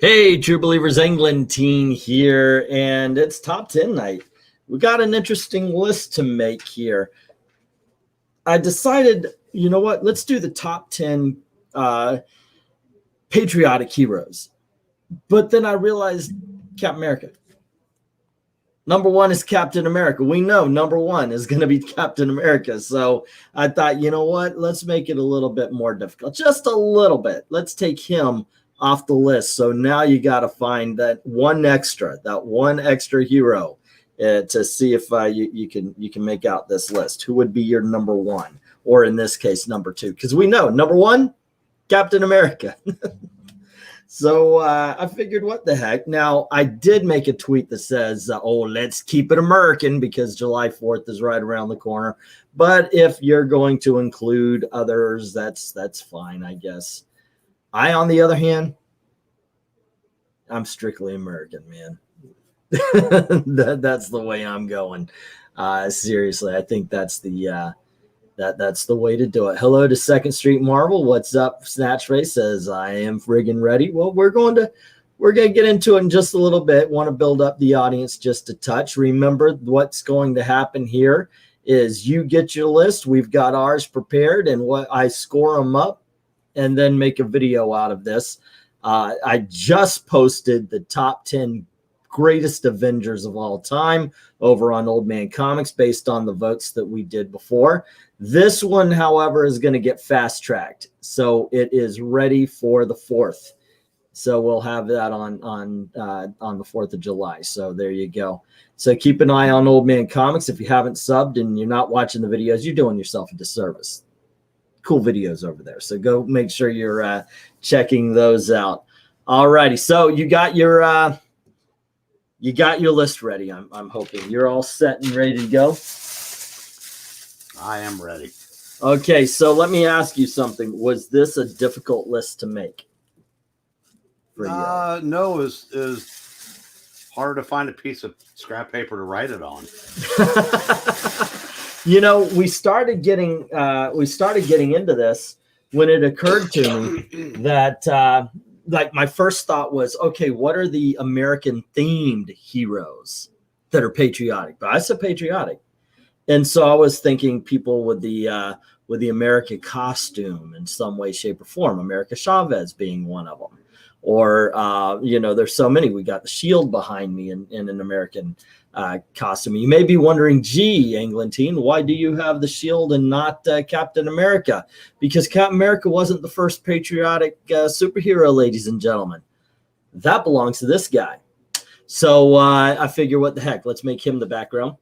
Hey, True Believers England team here, and it's top 10 night. We got an interesting list to make here. I decided, you know what, let's do the top 10 patriotic heroes. But then I realized Captain America. Number one is Captain America. We know number one is going to be Captain America. So I thought, you know what, let's make it a little bit more difficult. Just a little bit. Let's take him off the list. So now you got to find that one extra hero to see if you can make out this list. Who would be your number one, or in this case, number two? Because we know number one, Captain America. So I figured, what the heck? Now, I did make a tweet that says, oh, let's keep it American because July 4th is right around the corner. But if you're going to include others, that's fine, I guess. I, on the other hand, I'm strictly American, man. That's the way I'm going. Seriously, I think that's the that's the way to do it. Hello to Second Street Marvel. What's up? Snatch Face says, I am friggin' ready. Well, we're going to get into it in just a little bit. Want to build up the audience just a touch. Remember, what's going to happen here is you get your list. We've got ours prepared, and what I score them up and then make a video out of this. I just posted the top 10 greatest Avengers of all time over on Old Man Comics based on the votes that we did before. This one, however, is going to get fast-tracked, so it is ready for the 4th. So we'll have that on the 4th of July. So there you go. So keep an eye on Old Man Comics. If you haven't subbed and you're not watching the videos, you're doing yourself a disservice. Cool videos over there. So go make sure you're checking those out. All righty. So you got your list ready. I'm hoping you're all set and ready to go. I am ready. Okay, so let me ask you something. Was this a difficult list to make? No, it was hard to find a piece of scrap paper to write it on. You know, we started getting into this when it occurred to me that like my first thought was, okay, what are the American themed heroes that are patriotic? But I said patriotic. And so I was thinking people with the American costume in some way, shape, or form. America Chavez being one of them, or you know, there's so many. We got the shield behind me in an American costume. You may be wondering, gee, Englentine, why do you have the shield and not Captain America? Because Captain America wasn't the first patriotic superhero, ladies and gentlemen. That belongs to this guy. So I figure, what the heck? Let's make him the background.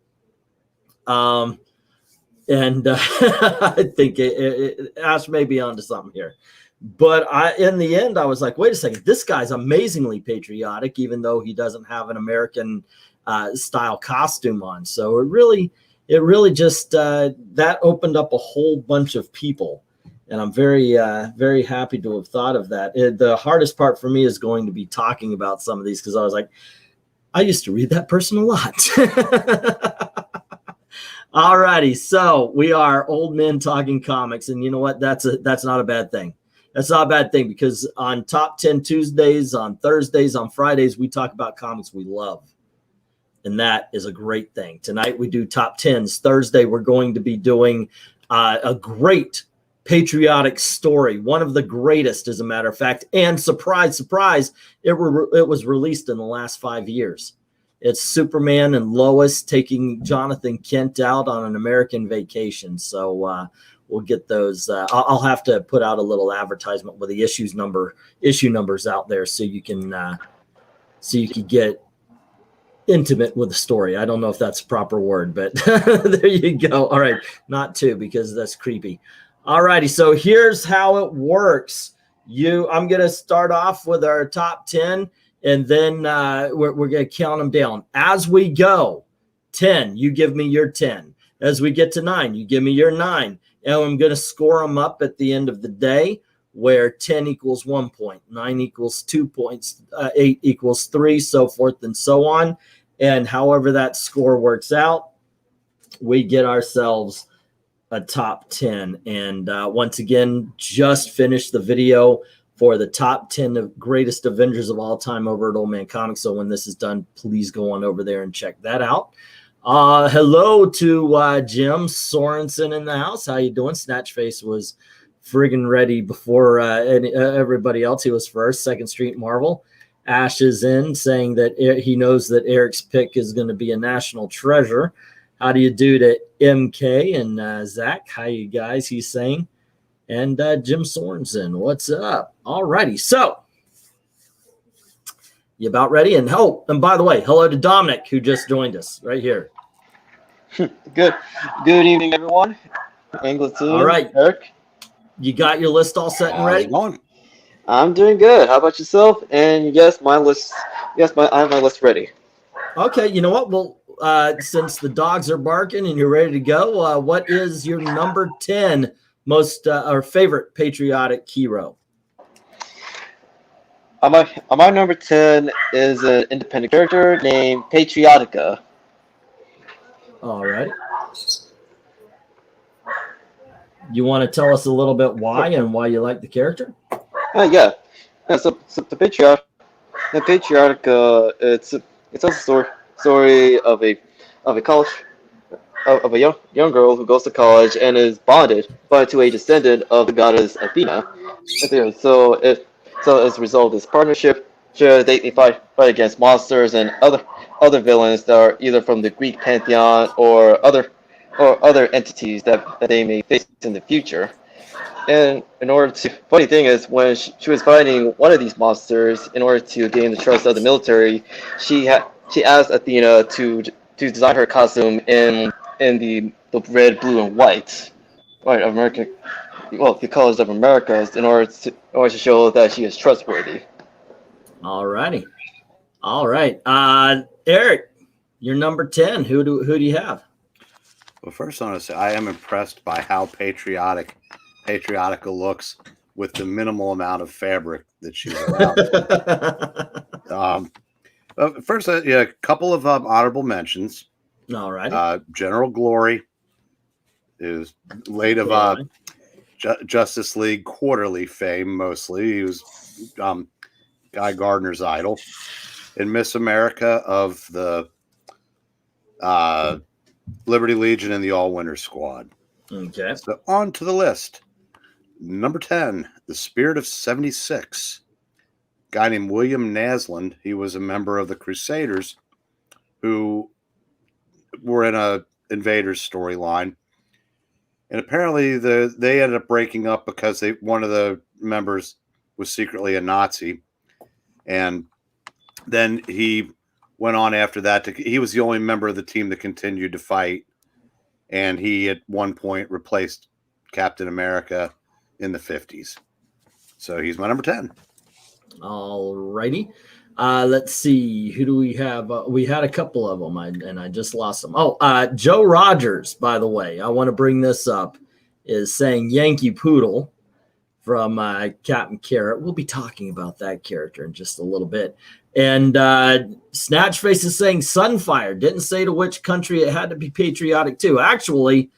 I think Ash may be onto something here, but in the end, I was like, wait a second, this guy's amazingly patriotic, even though he doesn't have an American style costume on. So it really just that opened up a whole bunch of people, and I'm very happy to have thought of that. The hardest part for me is going to be talking about some of these, because I was like, I used to read that person a lot. All righty, so we are old men talking comics, and you know what? That's not a bad thing. That's not a bad thing, because on Top 10 Tuesdays, on Thursdays, on Fridays, we talk about comics we love, and that is a great thing. Tonight we do Top 10s. Thursday we're going to be doing a great patriotic story, one of the greatest, as a matter of fact, and surprise, surprise, it was released in the last 5 years. It's Superman and Lois taking Jonathan Kent out on an American vacation. So we'll get those. I'll have to put out a little advertisement with the issue numbers out there, so you can get intimate with the story. I don't know if that's a proper word, but there you go. All right, not two, because that's creepy. All righty, so here's how it works. I'm going to start off with our top 10. And then we're going to count them down as we go. 10, you give me your 10. As we get to 9, you give me your 9. And I'm going to score them up at the end of the day, where 10 equals 1 point, 9 equals 2 points, 8 equals 3, so forth and so on. And however that score works out, we get ourselves a top 10. And once again, just finished the video for the top 10 of greatest Avengers of all time over at Old Man Comics. So when this is done, please go on over there and check that out. Hello to Jim Sorensen in the house. How you doing? Snatchface was friggin' ready before everybody else. He was first. Second Street Marvel. Ash is in saying that he knows that Eric's pick is going to be a national treasure. How do you do to MK and Zach? How you guys? He's saying. And Jim Sorensen, what's up? All righty. So you about ready? And by the way, hello to Dominic, who just joined us right here. Good evening, everyone. Angleton, all right, Eric. You got your list all set and ready? I'm doing good. How about yourself? And yes, my list. Yes, I have my list ready. Okay, you know what? Well, since the dogs are barking and you're ready to go, what is your number 10 most or favorite patriotic hero? My number 10 is an independent character named Patriotica. All right. You want to tell us a little bit why and why you like the character? Yeah. So the Patriotica, it's a story of a college of a young girl who goes to college and is bonded to a descendant of the goddess Athena. So as a result of this partnership, they fight against monsters and other villains that are either from the Greek pantheon or other entities that they may face in the future. And funny thing is, when she was fighting one of these monsters, in order to gain the trust of the military, she asked Athena to design her costume in the red, blue, and white, right? The colors of America, in order to show that she is trustworthy. All righty. All right. Eric, you're number 10. Who do you have? Well, first I want to say I am impressed by how Patriotica looks with the minimal amount of fabric that she's allowed. First, a couple of honorable mentions. All right. General Glory is late of Justice League Quarterly fame, mostly. He was Guy Gardner's idol. And Miss America of the Liberty Legion and the All-Winter Squad. Okay. So on to the list. Number 10, The Spirit of 76. Guy named William Naslund. He was a member of the Crusaders who were in a Invaders storyline. And apparently they ended up breaking up because one of the members was secretly a Nazi. And then he went on after that. He was the only member of the team that continued to fight. And he, at one point, replaced Captain America in the 50s. So he's my number 10. All righty. Let's see. Who do we have? We had a couple of them, and I just lost them. Joe Rogers, by the way, I want to bring this up, is saying Yankee Poodle from Captain Carrot. We'll be talking about that character in just a little bit. And Snatchface is saying Sunfire. Didn't say to which country it had to be patriotic to. Actually,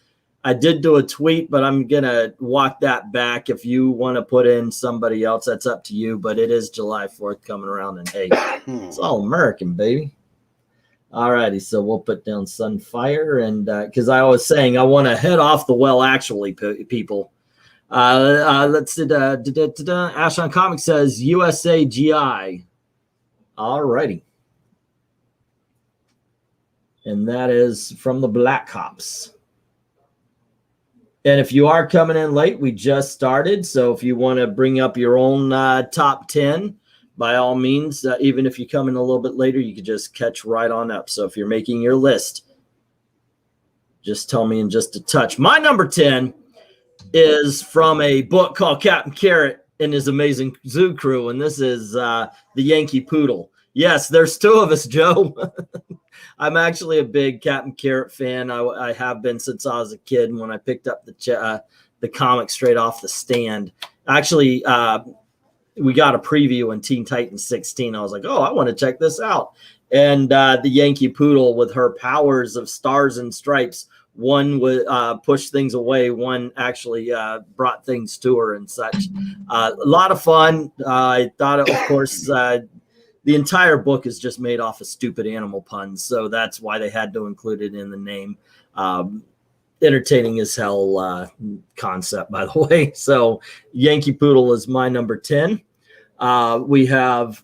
I did do a tweet, but I'm going to walk that back. If you want to put in somebody else, that's up to you. But it is July 4th coming around, and hey, it's all American, baby. All righty, so we'll put down Sunfire. And because I was saying I want to head off the well, actually, people. Let's see. Ash on Comics says USA GI. All righty. And that is from the Black Ops. And if you are coming in late, we just started. So if you want to bring up your own top 10, by all means, even if you come in a little bit later, you could just catch right on up. So if you're making your list, just tell me in just a touch. My number 10 is from a book called Captain Carrot and His Amazing Zoo Crew. And this is the Yankee Poodle. Yes, there's two of us, Joe. I'm actually a big Captain Carrot fan. I have been since I was a kid. And when I picked up the comic straight off the stand, actually, we got a preview in Teen Titans 16. I was like, oh, I want to check this out. And the Yankee Poodle with her powers of stars and stripes One would push things away. One actually brought things to her and such. A lot of fun. I thought, of course, the entire book is just made off of stupid animal puns, so that's why they had to include it in the name. Entertaining as hell concept, by the way. So Yankee Poodle is my number 10. We have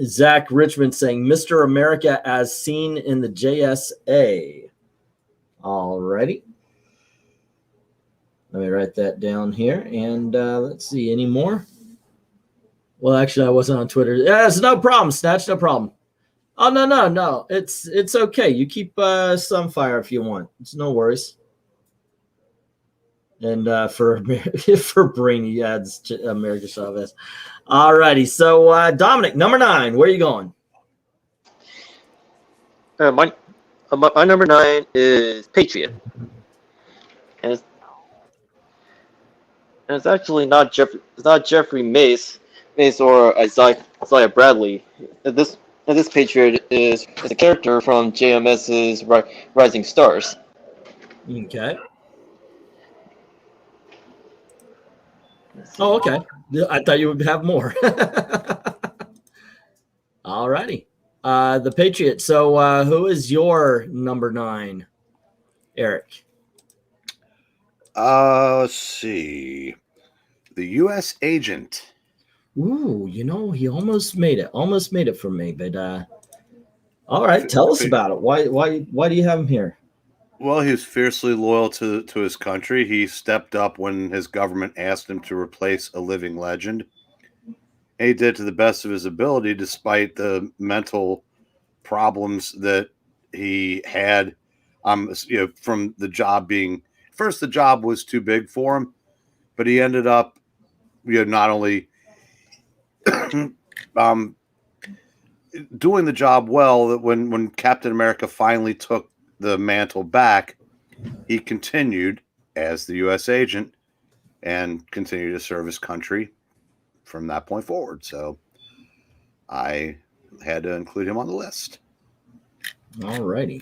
Zach Richmond saying Mr. America as seen in the JSA. Alrighty. Let me write that down here. And let's see, any more? Well, actually, I wasn't on Twitter. Yeah, it's no problem, Snatch, no problem. Oh, no. It's okay. You keep Sunfire if you want. It's no worries. And for Brainy adds America Chavez. Alrighty, so Dominic, number 9, where are you going? My number 9 is Patriot, and it's actually not Jeffrey. It's not Jeffrey Mace or Isaiah Bradley. This Patriot is a character from JMS's Rising Stars. Okay. Oh, okay. I thought you would have more. All righty. The Patriot. So who is your number 9, Eric? Let's see. The U.S. Agent. Ooh, he almost made it. Almost made it for me, but all right, tell us about it. Why do you have him here? Well, he was fiercely loyal to his country. He stepped up when his government asked him to replace a living legend. And he did to the best of his ability, despite the mental problems that he had. From the job being first, the job was too big for him, but he ended up, not only doing the job well. That when Captain America finally took the mantle back, he continued as the U.S. agent and continued to serve his country from that point forward. So I had to include him on the list. All righty.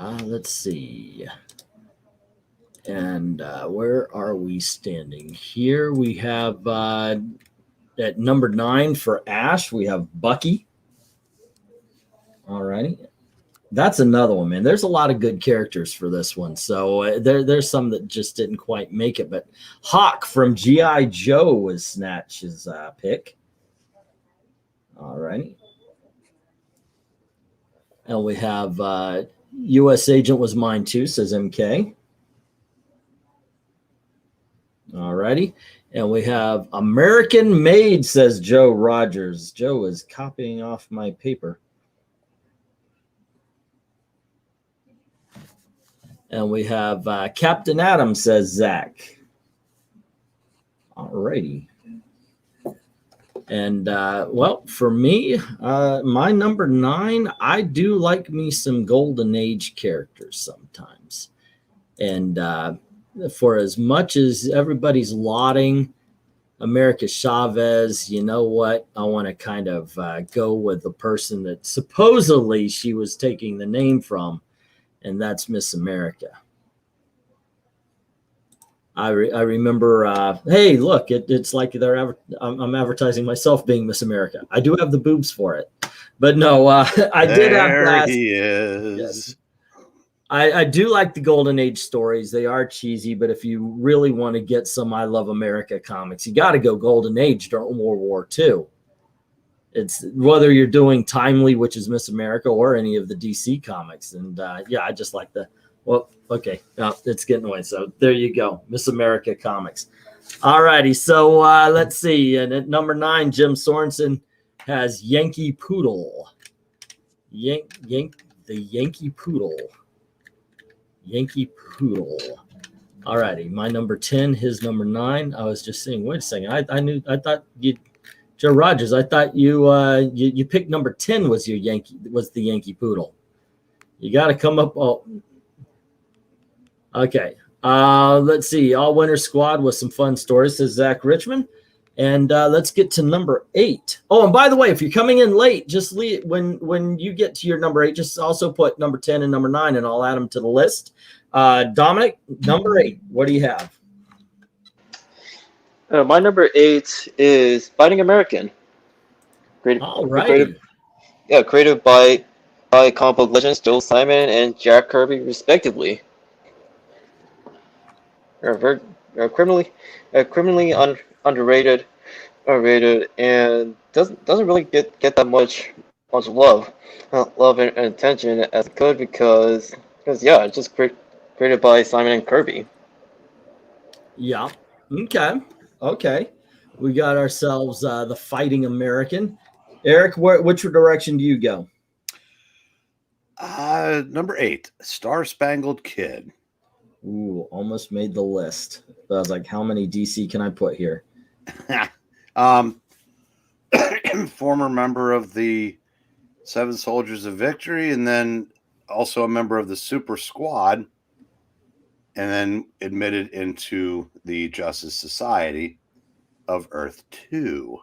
Let's see. And where are we standing? Here we have at number 9 for Ash, we have Bucky. All righty. That's another one, man. There's a lot of good characters for this one. So there's some that just didn't quite make it. But Hawk from G.I. Joe was Snatch's pick. All righty. And we have U.S. Agent was mine too, says MK. All righty. And we have American Made, says Joe Rogers. Joe is copying off my paper. And we have Captain Adam, says Zach. All righty. And, well, for me, my number 9, I do like me some Golden Age characters sometimes. And for as much as everybody's lauding America Chavez, you know what? I want to kind of go with the person that supposedly she was taking the name from, and that's Miss America. I remember, hey, look, it's like I'm advertising myself being Miss America. I do have the boobs for it. But no, I did have There he is. Yes. I do like the Golden Age stories. They are cheesy, but if you really want to get some I Love America comics, you got to go Golden Age during World War II. It's whether you're doing Timely, which is Miss America, or any of the DC comics. And yeah, I just like okay, it's getting away. So there you go, Miss America comics. All righty, so let's see. And at number 9, Jim Sorensen has Yankee Poodle. The Yankee Poodle. Yankee Poodle. All righty, my number 10, his number 9. I was just saying, wait a second. I thought you, Joe Rogers. I thought you picked number 10 was the Yankee Poodle. You got to come up. Oh, okay. Let's see. All Winter Squad with some fun stories, says Zach Richmond. And let's get to number 8. Oh, and by the way, if you're coming in late, just leave when you get to your number 8, just also put number 10 and number 9, and I'll add them to the list. Dominic, number 8, what do you have? My number 8 is Fighting American. All right. Created by comic book legends Joe Simon and Jack Kirby, respectively. Criminally underrated, and doesn't really get that much love and attention as it could because yeah, it's just created by Simon and Kirby. Yeah. Okay. We got ourselves the Fighting American. Eric, which direction do you go? Number 8, Star-Spangled Kid. Ooh, almost made the list. But I was like, how many DC can I put here? Former member of the Seven Soldiers of Victory, and then also a member of the Super Squad, and then admitted into the Justice Society of Earth 2.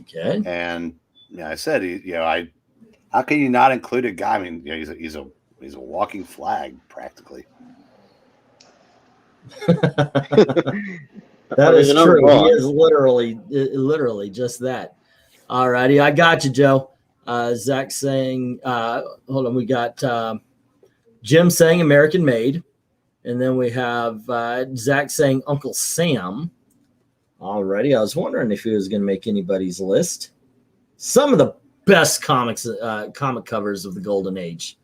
Okay. And I said, how can you not include a guy? I mean, he's a walking flag practically. That is true. He is literally just that. All righty, I got you, Joe. Zach saying, hold on, we got Jim saying American Made, and then we have Zach saying Uncle Sam. Alrighty, I was wondering if he was going to make anybody's list. Some of the best comic covers of the Golden Age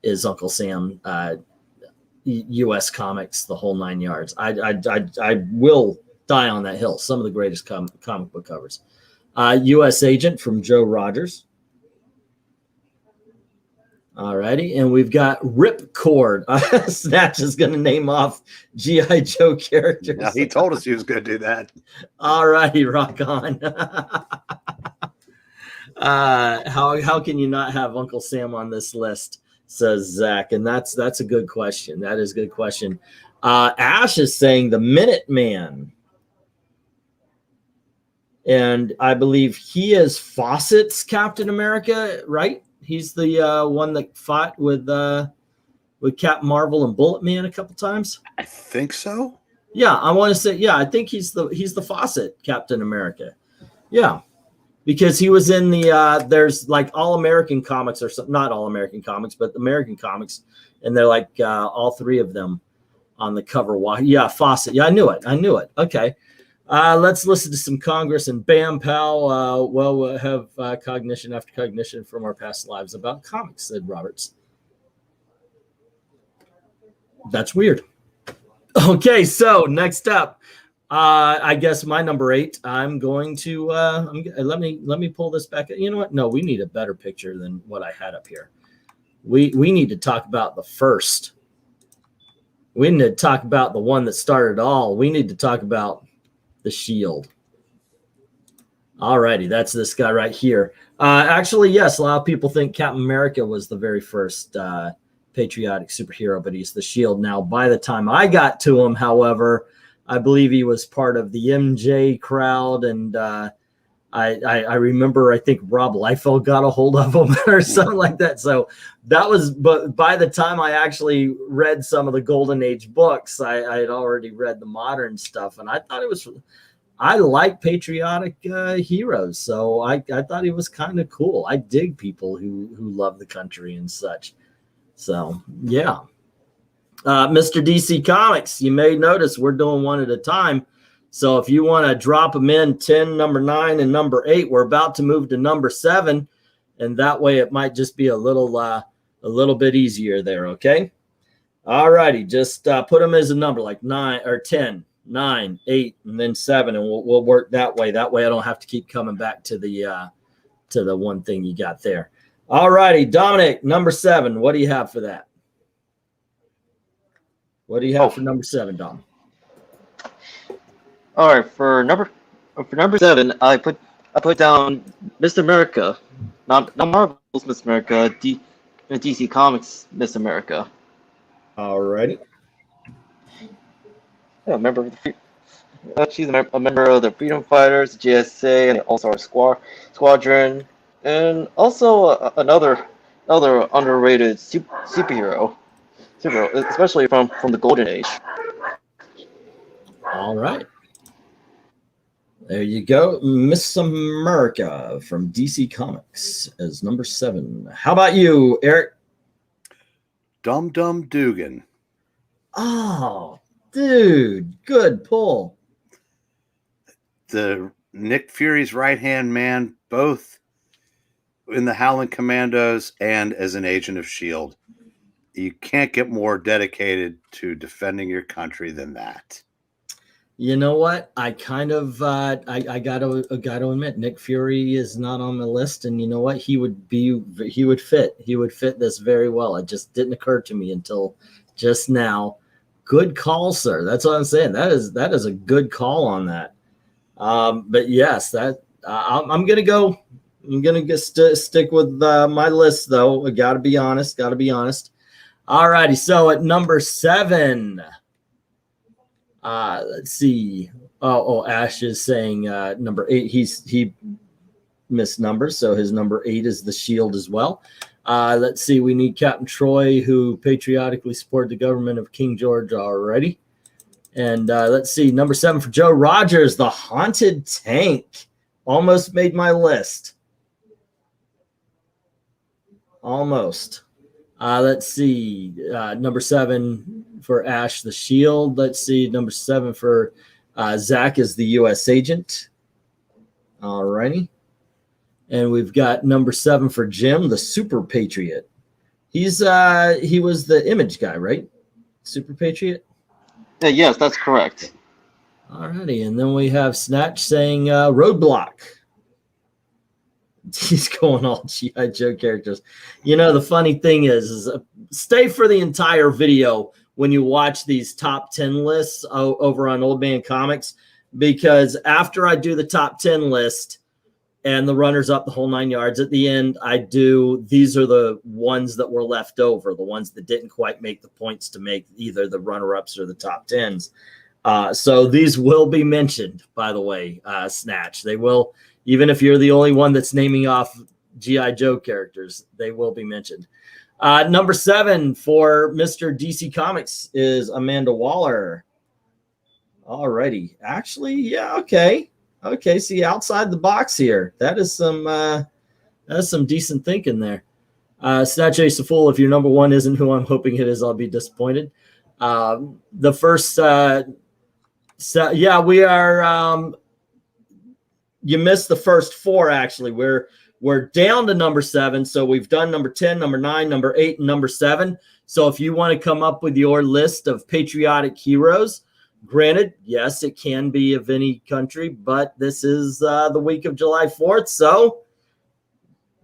is Uncle Sam. U.S. Comics, the whole 9 yards. I will die on that hill. Some of the greatest comic book covers. U.S. Agent from Joe Rogers. Alrighty, and we've got Ripcord. Snatch is going to name off G.I. Joe characters. Yeah, he told us he was going to do that. Alrighty, rock on. How can you not have Uncle Sam on this list? Says Zach, and that's a good question. That is a good question. Ash is saying the Minuteman, and I believe he is Fawcett's Captain America, right? He's the one that fought with Captain Marvel and Bullet Man a couple times. I think so. Yeah, I want to say I think he's the Fawcett Captain America. Yeah. Because he was in the there's like All American Comics or something, not All American Comics, but American Comics, and they're like all 3 of them on the cover. Yeah, Fawcett. Yeah, I knew it. Okay, let's listen to some Congress and bam, pal. We'll have cognition after cognition from our past lives about comics, said Roberts. That's weird. Okay, so next up. I guess my number 8. I'm going to let me pull this back. You know what? No, we need a better picture than what I had up here. We need to talk about the first. We need to talk about the one that started all. We need to talk about the Shield. Alrighty, that's this guy right here. Actually, yes, a lot of people think Captain America was the very first patriotic superhero, but he's the Shield. Now, by the time I got to him, however, I believe he was part of the MJ crowd, and I remember I think Rob Liefeld got a hold of him or something like that. So that was, but by the time I actually read some of the Golden Age books, I had already read the modern stuff, and I thought I like patriotic heroes, so I thought he was kind of cool. I dig people who love the country and such. So yeah. Mr. DC Comics, you may notice we're doing one at a time. So if you want to drop them in 10, number 9, and number 8, we're about to move to number 7. And that way it might just be a little bit easier there, okay? All righty, just put them as a number like 9 or 10, 9, 8, and then 7, and we'll work that way. That way I don't have to keep coming back to the one thing you got there. All righty, Dominic, number 7, what do you have for that? What do you have for number 7, Dom? All right, for number 7, I put down Miss America, not Marvel's Miss America, DC Comics Miss America. All righty. Yeah, member She's a member of the Freedom Fighters, GSA, and the All-Star Squadron, and also another underrated superhero, especially from the Golden Age. All right. There you go. Miss America from DC Comics as number 7. How about you, Eric? Dum Dum Dugan. Oh, dude. Good pull. The Nick Fury's right-hand man, both in the Howling Commandos and as an agent of S.H.I.E.L.D. You can't get more dedicated to defending your country than that. You know what? I kind of I gotta admit, Nick Fury is not on the list, and you know what? He would fit this very well. It just didn't occur to me until just now. Good call, sir. That's what I'm saying. That is a good call on that. But yes, that I'm gonna go. I'm gonna stick with my list, though. I gotta be honest. All righty. So at number 7. Let's see. Ash is saying number 8. He missed numbers, so his number 8 is the Shield as well. Let's see. We need Captain Troy, who patriotically supported the government of King George already. And let's see. Number 7 for Joe Rogers, the Haunted Tank. Almost made my list. Almost. Let's see. Number 7 for Ash, the Shield. Let's see. Number 7 for Zach is the U.S. agent. All righty. And we've got number 7 for Jim, the Super Patriot. He was the Image guy, right? Super Patriot? Yes, that's correct. All righty. And then we have Snatch saying Roadblock. He's going all G.I. Joe characters. You know, the funny thing is stay for the entire video when you watch these top 10 lists over on Old Man Comics, because after I do the top 10 list and the runners up the whole 9 yards, at the end, these are the ones that were left over, the ones that didn't quite make the points to make either the runner-ups or the top 10s. So these will be mentioned, by the way, Snatch. They will. Even if you're the only one that's naming off G.I. Joe characters, they will be mentioned. Number 7 for Mr. DC Comics is Amanda Waller. All righty. Actually, yeah, okay. Okay, see, outside the box here. That's some decent thinking there. Snatch Ace of Fool, if your number 1 isn't who I'm hoping it is, I'll be disappointed. The first, we are... you missed the first 4, actually. We're down to number 7, so we've done number 10, number 9, number 8, and number 7. So if you want to come up with your list of patriotic heroes, granted, yes, it can be of any country, but this is the week of July 4th, so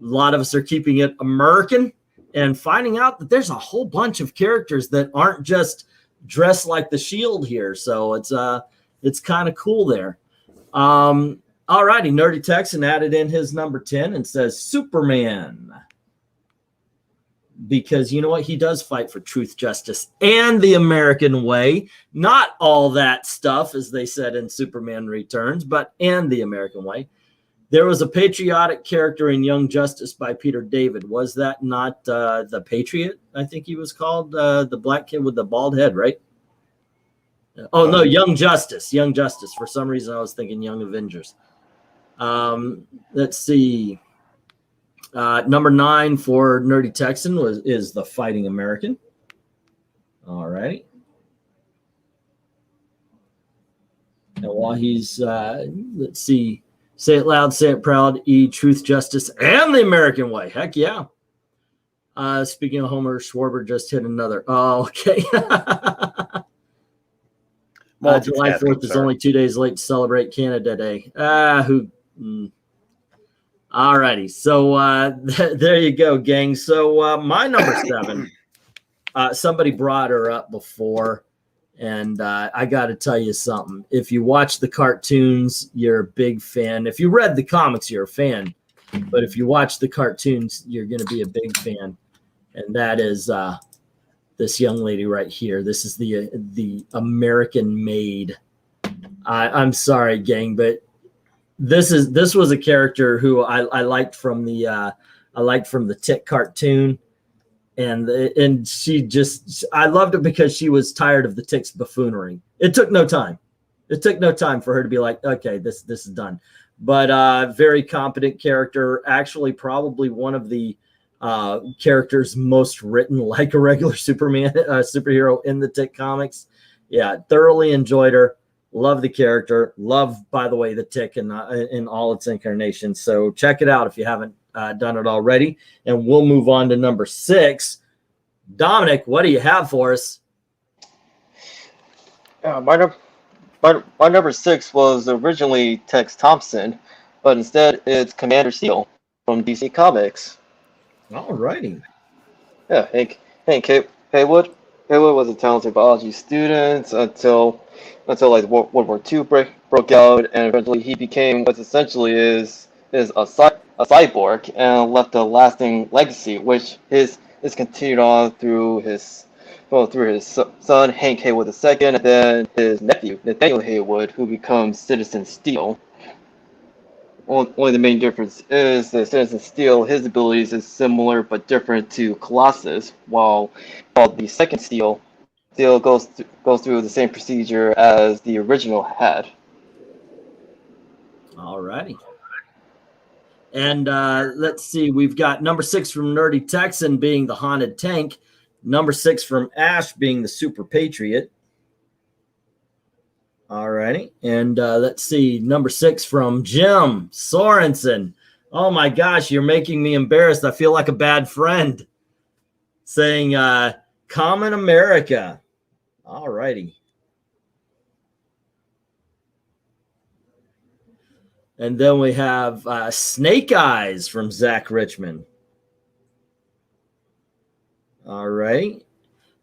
a lot of us are keeping it American and finding out that there's a whole bunch of characters that aren't just dressed like the Shield here, so it's kind of cool there. All righty, Nerdy Texan added in his number 10 and says Superman. Because you know what? He does fight for truth, justice, and the American way. Not all that stuff, as they said in Superman Returns, but and the American way. There was a patriotic character in Young Justice by Peter David. Was that not the Patriot? I think he was called the black kid with the bald head, right? Oh, no, Young Justice. Young Justice. For some reason, I was thinking Young Avengers. Let's see. Number 9 for Nerdy Texan is the Fighting American. All right. And while he's, let's see, say it loud, say it proud, truth, justice, and the American way. Heck yeah. Speaking of Homer, Schwarber just hit another. Oh, okay. July 4th is only 2 days late to celebrate Canada Day. All righty. So there you go, gang. So my number 7, somebody brought her up before, and I got to tell you something. If you watch the cartoons, you're a big fan. If you read the comics, you're a fan. But if you watch the cartoons, you're going to be a big fan. And that is this young lady right here. This is the American-made I'm sorry, gang, but this was a character who I liked from the Tick cartoon, and she just, I loved it because she was tired of the Tick's buffoonery. It took no time. It took no time for her to be like, okay, this is done. But very competent character. Actually, probably one of the characters most written like a regular superhero in the Tick comics. Yeah, thoroughly enjoyed her. Love the character. Love, by the way, the Tick in all its incarnations. So check it out if you haven't done it already. And we'll move on to number 6. Dominic, what do you have for us? My number 6 was originally Tex Thompson, but instead it's Commander Steel from DC Comics. All righty. Yeah, Hank Haywood. Haywood was a talented biology student until like World War II broke out, and eventually he became what essentially is a cyborg and left a lasting legacy, which is continued on through his son Hank Haywood II, and then his nephew Nathaniel Haywood, who becomes Citizen Steel. Only the main difference is that Citizen Steel, his abilities is similar but different to Colossus, while the second Steel goes through the same procedure as the original had. All righty. And let's see, we've got number 6 from Nerdy Texan being the Haunted Tank, number 6 from Ash being the Super Patriot. All righty. And let's see, number 6 from Jim Sorensen. Oh my gosh, you're making me embarrassed. I feel like a bad friend. Saying Common America. All righty. And then we have Snake Eyes from Zach Richmond. All right.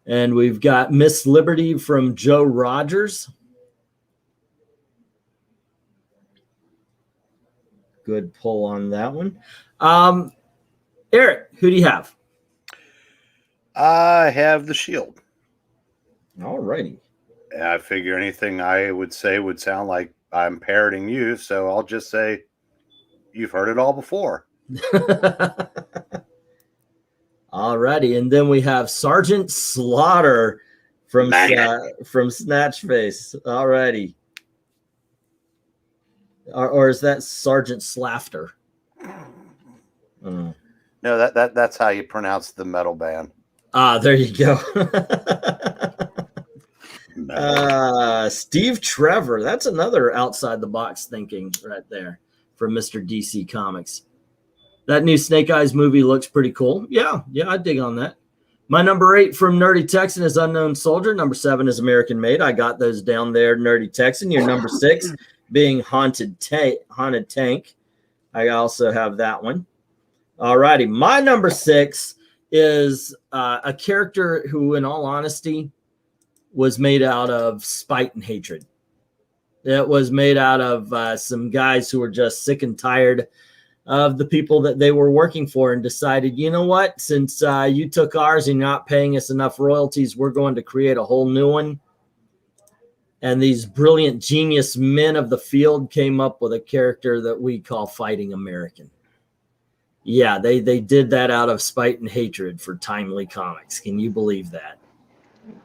And we've got Miss Liberty from Joe Rogers. Good pull on that one. Eric, who do you have? I have the Shield. All righty. I figure anything I would say would sound like I'm parroting you, so I'll just say you've heard it all before. All righty. And then we have Sergeant Slaughter from Snatch Face. All righty. Or is that Sergeant Slafter? No, that's how you pronounce the metal band. There you go. Steve Trevor. That's another outside the box thinking right there from Mr. DC Comics. That new Snake Eyes movie looks pretty cool. Yeah, I dig on that. My number 8 from Nerdy Texan is Unknown Soldier. Number 7 is American Made. I got those down there, Nerdy Texan. Your number 6 being Haunted Tank. I also have that one. All righty. My number 6 is a character who, in all honesty, was made out of spite and hatred. It was made out of some guys who were just sick and tired of the people that they were working for and decided, you know what, since you took ours and you're not paying us enough royalties, we're going to create a whole new one. And these brilliant genius men of the field came up with a character that we call Fighting American. Yeah, they did that out of spite and hatred for Timely Comics. Can you believe that?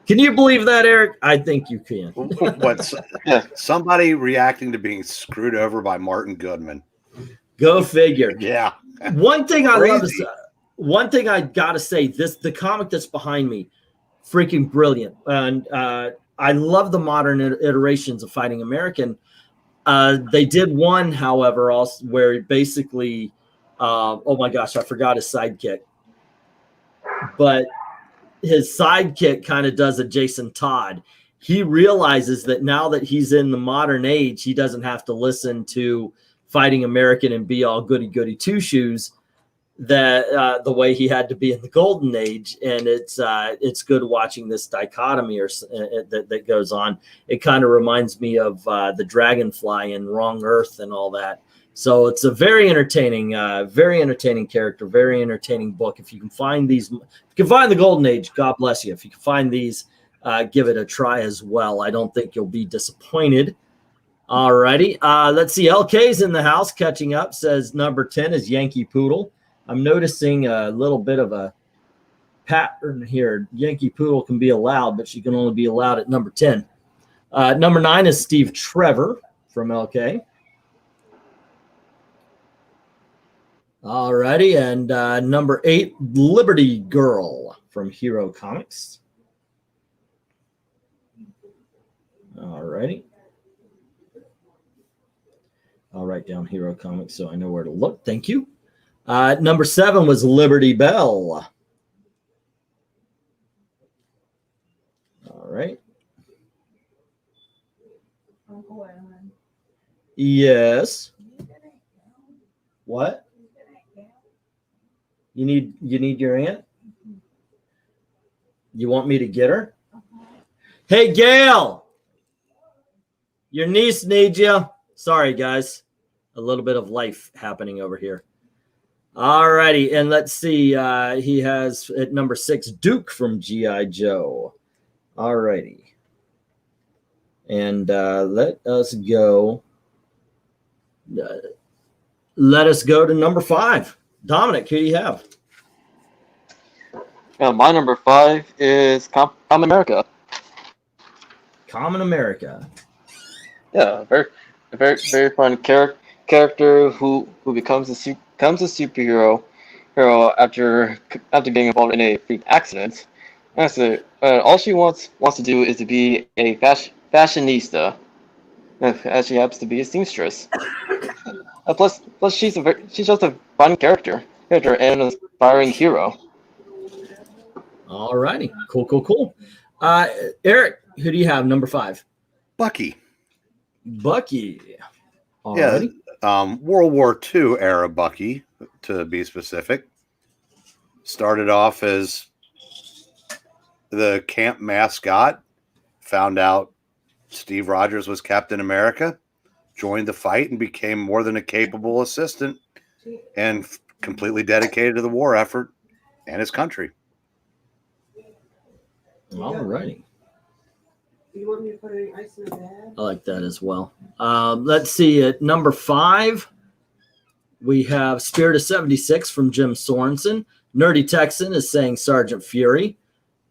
Can you believe that, Eric? I think you can. What's somebody reacting to being screwed over by Martin Goodman? Go figure. Yeah. One thing I love is one thing I gotta say, the comic that's behind me, freaking brilliant. And I love the modern iterations of Fighting American. They did one, however, also where basically, oh my gosh, I forgot his sidekick. But his sidekick kind of does a Jason Todd. He realizes that now that he's in the modern age, he doesn't have to listen to Fighting American and be all goody two shoes that the way he had to be in the golden age. And it's good watching this dichotomy that goes on. It kind of reminds me of the Dragonfly in Wrong Earth and all that. So it's a very entertaining character, very entertaining book. If you can find these, if you can find the golden age, God bless you. If you can find these, give it a try as well. I don't think you'll be disappointed. All righty. Let's see. LK's in the house catching up. Says number 10 is Yankee Poodle. I'm noticing a little bit of a pattern here. Yankee Poodle can be allowed, but she can only be allowed at number 10. Number 9 is Steve Trevor from LK. All righty. And number 8, Liberty Girl from Hero Comics. All righty. I'll write down Hero Comics so I know where to look. Thank you. Number 7 was Liberty Bell. All right. Yes. What? You need your aunt? You want me to get her? Hey, Gail. Your niece needs you. Sorry, guys. A little bit of life happening over here. All righty. And let's see. He has at number 6, Duke from G.I. Joe. All righty. And let us go. Let us go to number 5. Dominic, who do you have? My number 5 is Common America. Common America. Yeah, very fun character who becomes a superhero after getting involved in a freak accident. And all she wants to do is to be a fashionista, as she happens to be a seamstress. Plus she's just a fun character and an inspiring hero. All righty, cool. Eric, who do you have? Number 5. Bucky. Bucky. All Yeah, righty. World War II era Bucky, to be specific. Started off as the camp mascot, found out Steve Rogers was Captain America, joined the fight, and became more than a capable assistant and completely dedicated to the war effort and his country. All righty. You want me to put any ice in the bag? I like that as well. Let's see. At number 5, we have Spirit of 76 from Jim Sorensen. Nerdy Texan is saying Sergeant Fury.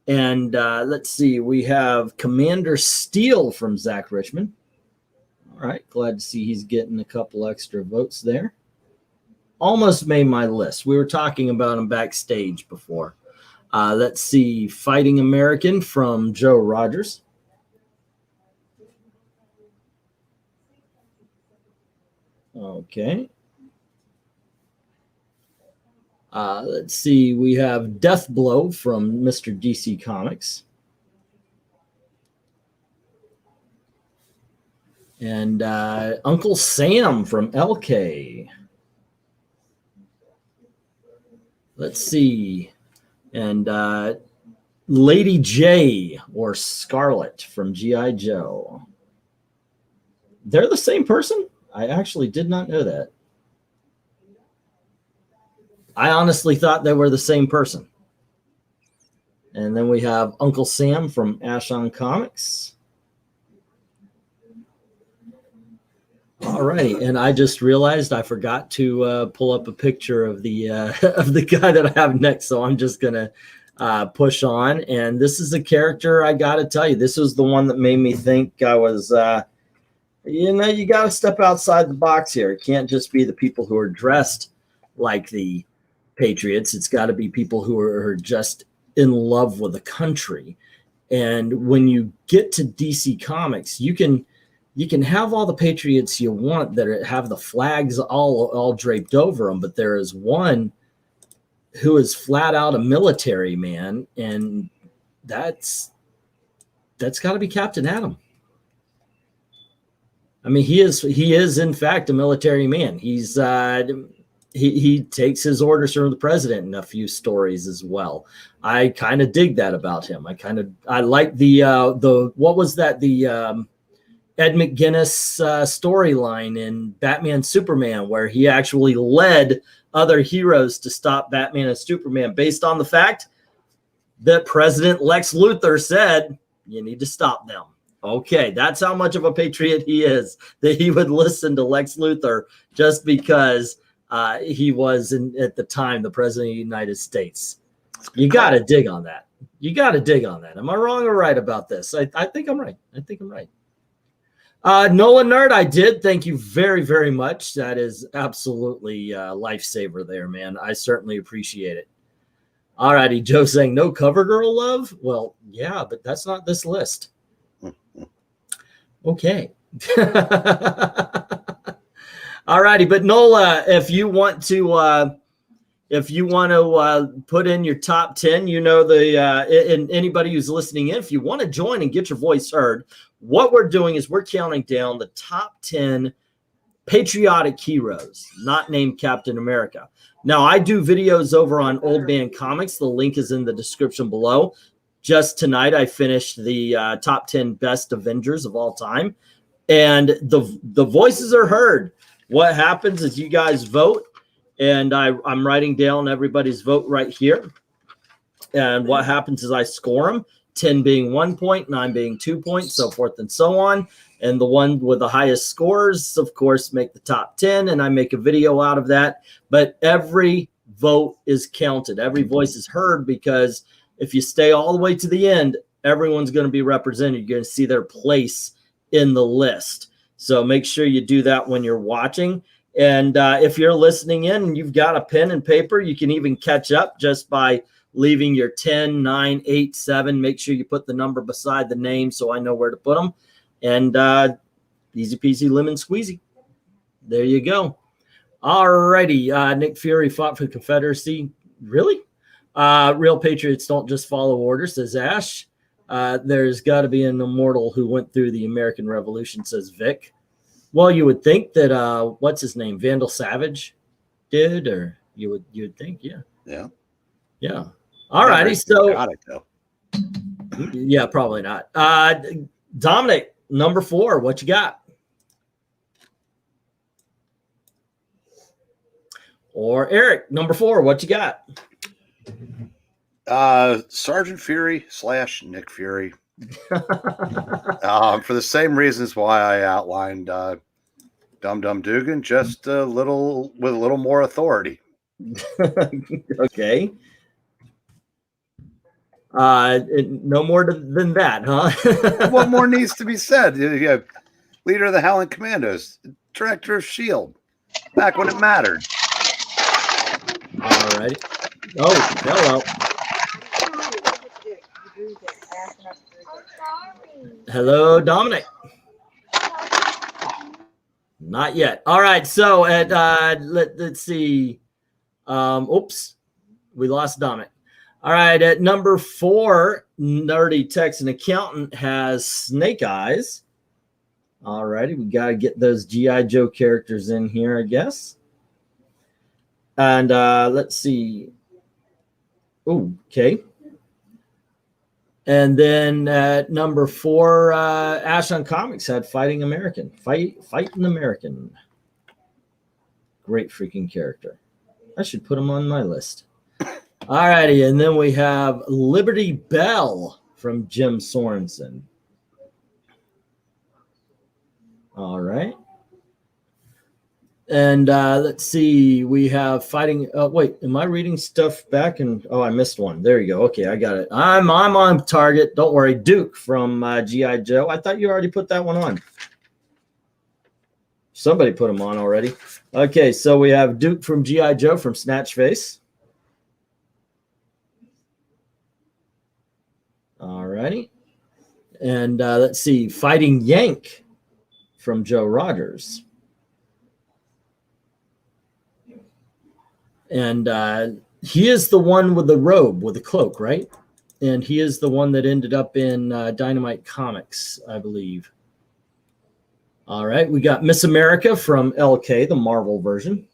And let's see. We have Commander Steel from Zach Richmond. All right. Glad to see he's getting a couple extra votes there. Almost made my list. We were talking about him backstage before. Let's see. Fighting American from Joe Rogers. Okay. Let's see. We have Death Blow from Mr. DC Comics. And Uncle Sam from LK. Let's see. And Lady J or Scarlet from G.I. Joe. They're the same person? I actually did not know that. I honestly thought they were the same person. And then we have Uncle Sam from Ashon Comics. All righty, and I just realized I forgot to pull up a picture of the guy that I have next, so I'm just gonna push on. And this is a character I got to tell you, this was the one that made me think I was. You got to step outside the box here. It can't just be the people who are dressed like the Patriots. It's got to be people who are just in love with the country. And when you get to DC Comics, you can have all the Patriots you want that have the flags all draped over them, but there is one who is flat out a military man, and that's got to be Captain Atom. I mean, he is in fact a military man. He's he takes his orders from the president in a few stories as well. I kind of dig that about him. I like the what was that, the Ed McGuinness storyline in Batman Superman, where he actually led other heroes to stop Batman and Superman based on the fact that President Lex Luthor said you need to stop them. Okay, that's how much of a patriot he is, that he would listen to Lex Luthor just because he was, at the time, the president of the United States. You got to dig on that. You got to dig on that. Am I wrong or right about this? I think I'm right. I think I'm right. Nolan Nerd, I did. Thank you very, very much. That is absolutely a lifesaver there, man. I certainly appreciate it. All righty. Joe saying no cover girl love. Well, yeah, but that's not this list. Okay. All righty. But Nola, if you want to put in your top 10, and anybody who's listening in, if you want to join and get your voice heard, what we're doing is we're counting down the top 10 patriotic heroes, not named Captain America. Now, I do videos over on Old Man Comics. The link is in the description below. Just tonight, I finished the top 10 best Avengers of all time. And the voices are heard. What happens is you guys vote. And I'm writing down everybody's vote right here. And what happens is I score them, 10 being 1 point, 9 being 2 points, so forth and so on. And the one with the highest scores, of course, make the top 10. And I make a video out of that. But every vote is counted. Every voice is heard, because if you stay all the way to the end, everyone's going to be represented. You're going to see their place in the list. So make sure you do that when you're watching. And if you're listening in and you've got a pen and paper, you can even catch up just by leaving your 10, 9, 8, 7. Make sure you put the number beside the name so I know where to put them. And easy peasy lemon squeezy. There you go. All righty. Nick Fury fought for the Confederacy. Really? Real patriots don't just follow orders, says Ash. There's got to be an immortal who went through the American Revolution, says Vic. Well, you would think that what's his name, Vandal Savage, did, or you would think, yeah. All righty, so Patriotic, though. Yeah, probably not. Dominic, number 4, what you got? Or Eric, number 4, what you got? Sergeant Fury / Nick Fury. For the same reasons why I outlined Dum Dum Dugan, just with a little more authority. Okay. No more than that, huh? What more needs to be said? You have leader of the Howling Commandos, director of S.H.I.E.L.D., back when it mattered. All right. Oh, hello. Hello, Dominic. Not yet. All right. So at let's see. Oops, we lost Dominic. All right. At number 4, Nerdy Texan Accountant has Snake Eyes. All righty. We got to get those G.I. Joe characters in here, I guess. And let's see. Ooh, okay. And then at number 4, Ash on Comics had Fighting American. Fighting American. Great freaking character. I should put him on my list. All righty. And then we have Liberty Bell from Jim Sorensen. All right. And let's see, we have Fighting. Wait, am I reading stuff back? And I missed one. There you go. Okay, I got it. I'm on target. Don't worry. Duke from G.I. Joe. I thought you already put that one on. Somebody put him on already. Okay, so we have Duke from G.I. Joe from Snatch Face. All righty. And let's see, Fighting Yank from Joe Rogers. And he is the one with the robe, with the cloak, right? And he is the one that ended up in Dynamite Comics, I believe. All right, we got Miss America from LK, the Marvel version.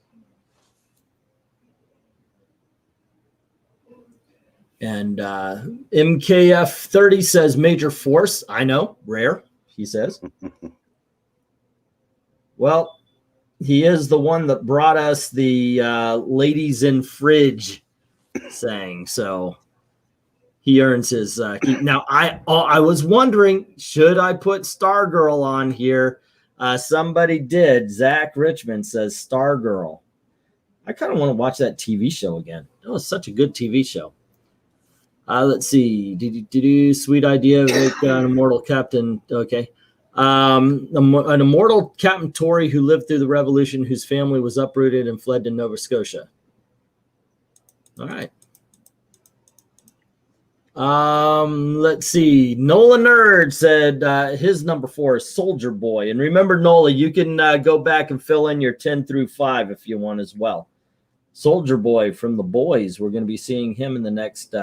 And MKF 30 says Major Force. I know, rare, he says. Well, he is the one that brought us the ladies in fridge saying. So he earns his keep. Now, I was wondering, should I put Stargirl on here? Somebody did. Zach Richmond says Stargirl. I kind of want to watch that TV show again. That was such a good TV show. Let's see. Sweet idea. Make an immortal captain. Okay. An immortal Captain Tory who lived through the revolution, whose family was uprooted and fled to Nova Scotia. All right. Let's see. Nola Nerd said his number 4 is Soldier Boy. And remember, Nola, you can go back and fill in your 10 through 5 if you want as well. Soldier Boy from The Boys. We're going to be seeing him in the next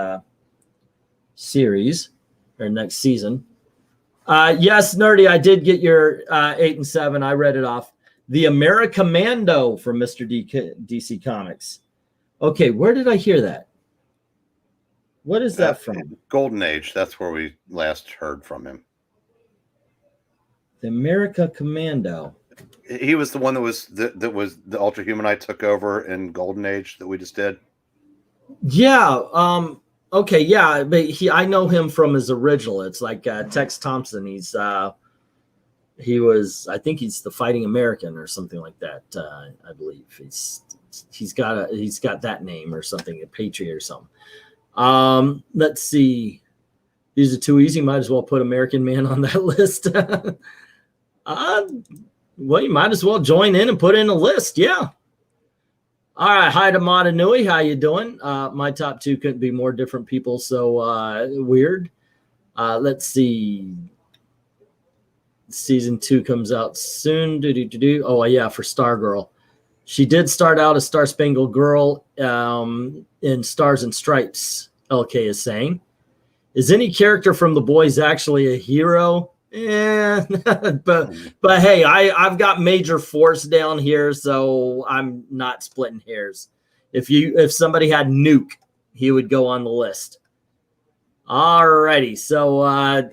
series or next season. Yes, Nerdy, I did get your 8 and 7. I read it off. The Americommando from Mr. DC Comics. Okay, where did I hear that? What is that from? Golden Age. That's where we last heard from him. The Americommando. He was the one that was the Ultra Human I took over in Golden Age that we just did. Yeah. Okay. Yeah, but I know him from his original. It's like Tex Thompson. He was. I think he's the Fighting American or something like that. I believe he's got that name or something, a Patriot or something. Let's see. These are too easy. Might as well put American Man on that list. Well, you might as well join in and put in a list. Yeah. All right. Hi to Mata Nui. How you doing? My top 2 couldn't be more different people. So weird. Let's see. Season 2 comes out soon. Oh, yeah, for Stargirl. She did start out as Star-Spangled Girl in Stars and Stripes, LK is saying. Is any character from The Boys actually a hero? Yeah, but hey, I've got Major Force down here, so I'm not splitting hairs. If somebody had Nuke, he would go on the list. Alrighty, so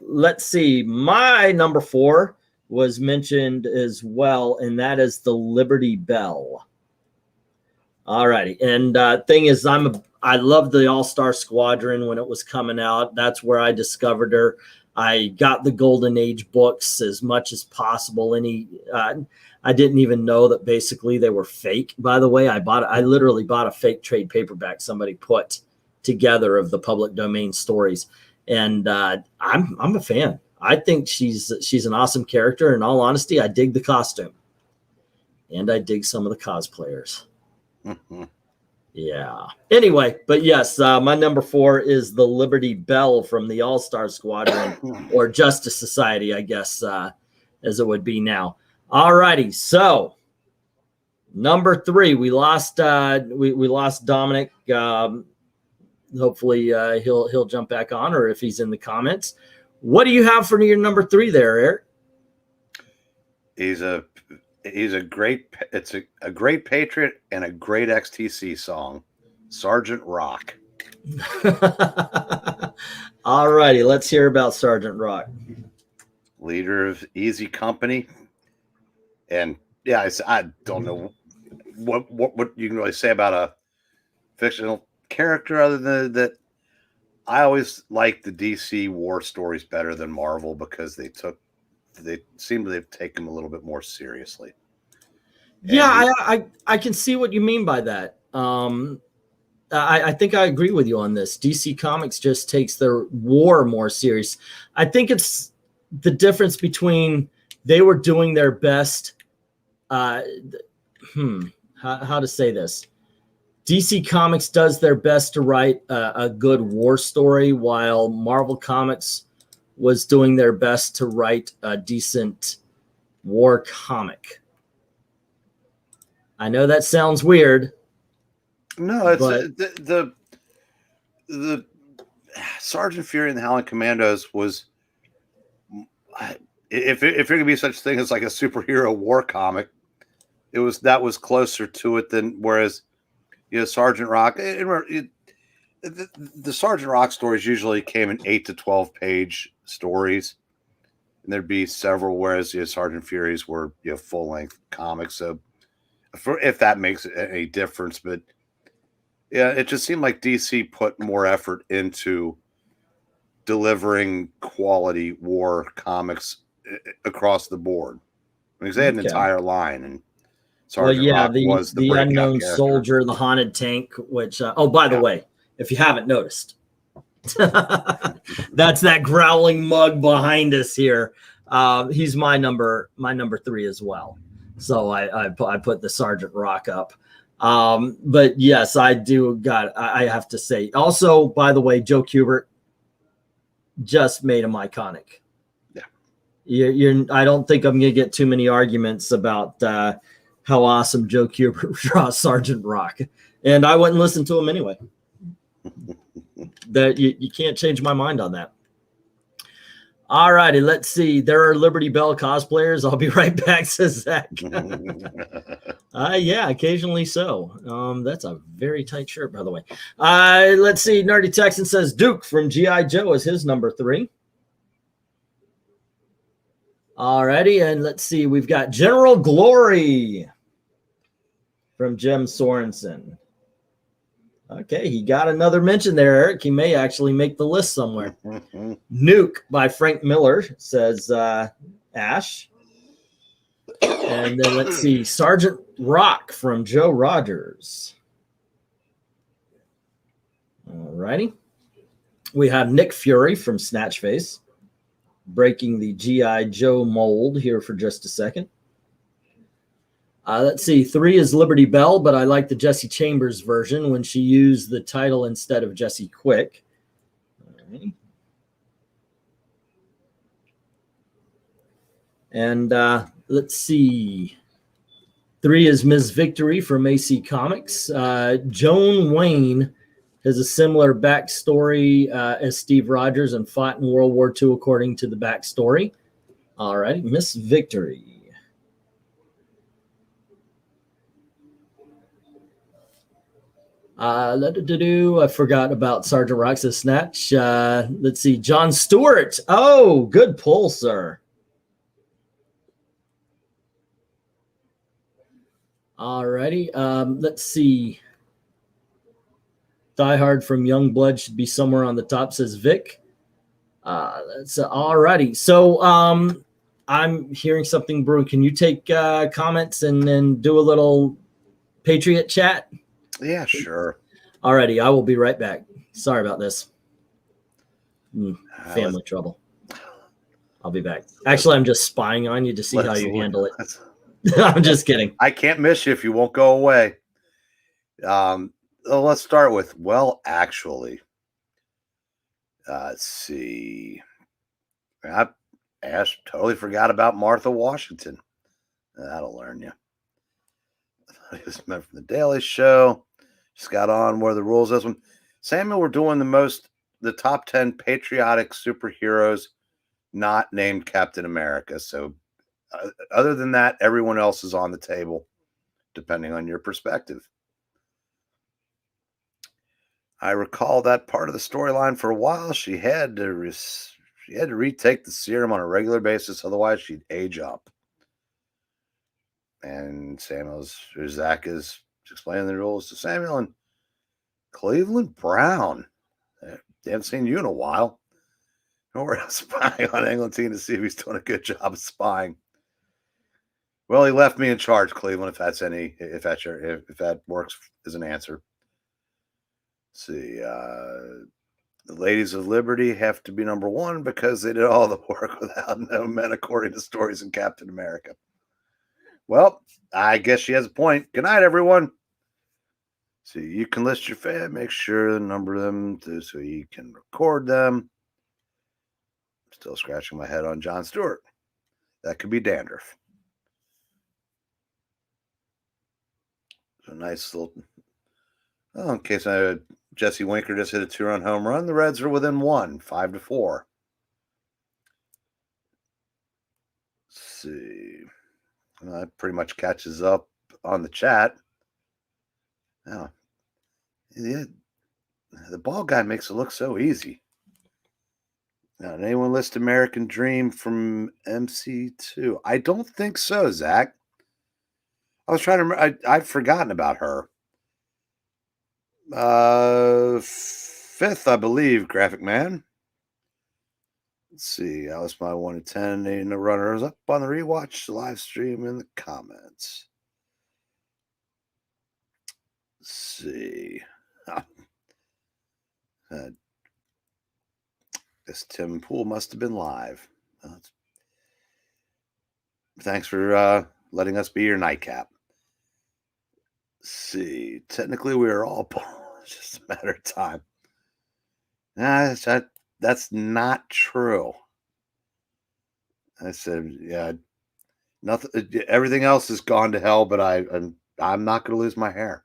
let's see. My number 4 was mentioned as well, and that is the Liberty Bell. Alrighty, and thing is, I love the All-Star Squadron when it was coming out. That's where I discovered her. I got the Golden Age books as much as possible. I didn't even know that basically they were fake. By the way, I literally bought a fake trade paperback somebody put together of the public domain stories, and I'm a fan. I think she's an awesome character. In all honesty, I dig the costume, and I dig some of the cosplayers. Yeah. Anyway, but yes, my number 4 is the Liberty Bell from the All-Star Squadron, or Justice Society, I guess, as it would be now. All righty. So number 3, we lost Dominic. Hopefully he'll jump back on, or if he's in the comments. What do you have for your number 3 there, Eric? He's a great Patriot and a great XTC song, Sergeant Rock. All righty, let's hear about Sergeant Rock. Leader of Easy Company, and yeah, I don't know what you can really say about a fictional character other than that. I always like the DC war stories better than Marvel because they seem to have taken them a little bit more seriously. Yeah, I can see what you mean by that. I think I agree with you on this. DC Comics just takes their war more serious. I think it's the difference between they were doing their best. How to say this? DC Comics does their best to write a good war story, while Marvel Comics was doing their best to write a decent war comic. I know that sounds weird. No, it's the Sergeant Fury and the Howling Commandos was, if there could be such thing as like a superhero war comic, that was closer to it than, whereas Sergeant Rock, the Sergeant Rock stories usually came in 8 to 12 page stories, and there'd be several, whereas Sergeant Fury's were full length comics. So if that makes any difference, but yeah, it just seemed like DC put more effort into delivering quality war comics across the board. Because they had an Okay. entire line, and Well, Sergeant yeah, Rock was the the breakout unknown character. soldier, the haunted tank, which oh, by the Yeah. way, if you haven't noticed, that's that growling mug behind us here. He's my number 3 as well. So I put the Sergeant Rock up. But yes, I have to say. Also, by the way, Joe Kubert just made him iconic. Yeah. I don't think I'm going to get too many arguments about how awesome Joe Kubert draws Sergeant Rock, and I wouldn't listen to him anyway. That you can't change my mind on that. All righty, let's see. There are Liberty Bell cosplayers. I'll be right back, says Zach. Yeah, occasionally so. That's a very tight shirt, by the way. Let's see. Nerdy Texan says Duke from G.I. Joe is his number 3. All righty, and let's see. We've got General Glory from Jim Sorensen. Okay, he got another mention there, Eric. He may actually make the list somewhere. Nuke by Frank Miller, says Ash. And then let's see. Sergeant Rock from Joe Rogers. All righty. We have Nick Fury from Snatchface. Breaking the G.I. Joe mold here for just a second. Let's see. 3 is Liberty Bell, but I like the Jesse Chambers version when she used the title instead of Jesse Quick. Right. And let's see. 3 is Ms. Victory from AC Comics. Joan Wayne has a similar backstory as Steve Rogers and fought in World War II according to the backstory. All right, Miss Victory. I forgot about Sergeant Rox's Snatch. Let's see. John Stewart. Oh, good pull, sir. All righty. Let's see. Die Hard from Youngblood should be somewhere on the top, says Vic. That's all righty. So I'm hearing something brewing. Can you take comments and then do a little Patriot chat? Yeah, sure. Alrighty, I will be right back. Sorry about this. Family trouble. I'll be back. Actually, I'm just spying on you to see how you handle it. I'm just kidding. I can't miss you if you won't go away. Let's start with, well, actually. Let's see. Ash totally forgot about Martha Washington. That'll learn you. He was meant from the Daily Show. Just got on where the rules this one. Samuel, we're doing the top 10 patriotic superheroes not named Captain America. So other than that, everyone else is on the table, depending on your perspective. I recall that part of the storyline for a while. She had to retake the serum on a regular basis, otherwise she'd age up. And Zach is explaining the rules to Samuel, and Cleveland Brown. They haven't seen you in a while. We're spying on Eglantine to see if he's doing a good job of spying. Well, he left me in charge, Cleveland. If that works as an answer. Let's see, the Ladies of Liberty have to be number 1 because they did all the work without no men, according to stories in Captain America. Well, I guess she has a point. Good night, everyone. So you can list your fan, make sure to number them so you can record them. Still scratching my head on John Stewart. That could be dandruff. So nice little. Oh, in case Jesse Winker just hit a 2-run home run, the Reds are within 1, 5-4. Let's see. That pretty much catches up on the chat. Now, the ball guy makes it look so easy. Now, did anyone list American Dream from MC2? I don't think so, Zach. I was trying to remember. I'd forgotten about her. 5th, I believe, Graphic Man. Let's see. That was my 1 to 10. And the runners up on the rewatch live stream in the comments. Let's see. This Tim Pool must have been live. Thanks for letting us be your nightcap. Let's see. Technically, we are all it's just a matter of time. Nah, that's not true. I said, yeah, nothing. Everything else has gone to hell, but I'm not going to lose my hair.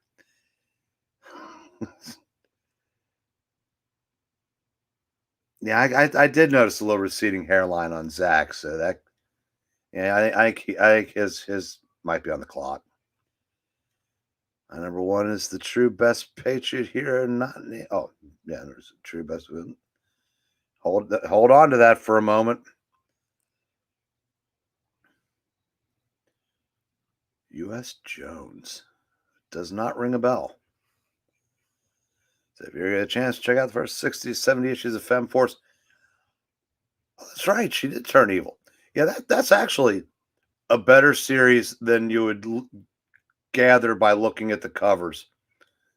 Yeah, I did notice a little receding hairline on Zach, so that, yeah, I think his might be on the clock. Number 1 is the true best Patriot hero, oh yeah, there's a true best. Hold on to that for a moment. U.S. Jones does not ring a bell. So if you get a chance, check out the first 60, 70 issues of Femme Force. Oh, that's right. She did turn evil. Yeah, that's actually a better series than you would gather by looking at the covers.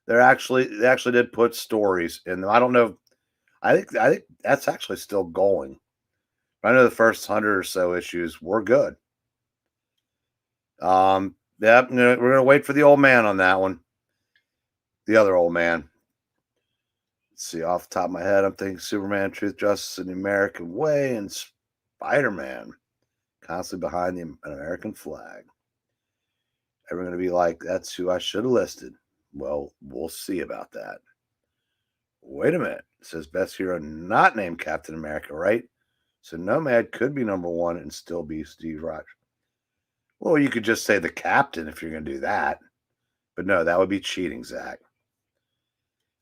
They actually did put stories in them. I don't know. I think that's actually still going. I know the first 100 or so issues were good. Yeah, we're gonna wait for the old man on that one. The other old man. Let's see, off the top of my head, I'm thinking Superman, Truth, Justice, and the American Way, and Spider-Man, constantly behind the American flag. Everyone gonna be like, that's who I should have listed. Well, we'll see about that. Wait a minute. It says best hero not named Captain America, right? So Nomad could be number 1 and still be Steve Rogers. Well, you could just say the captain if you're going to do that. But no, that would be cheating, Zach.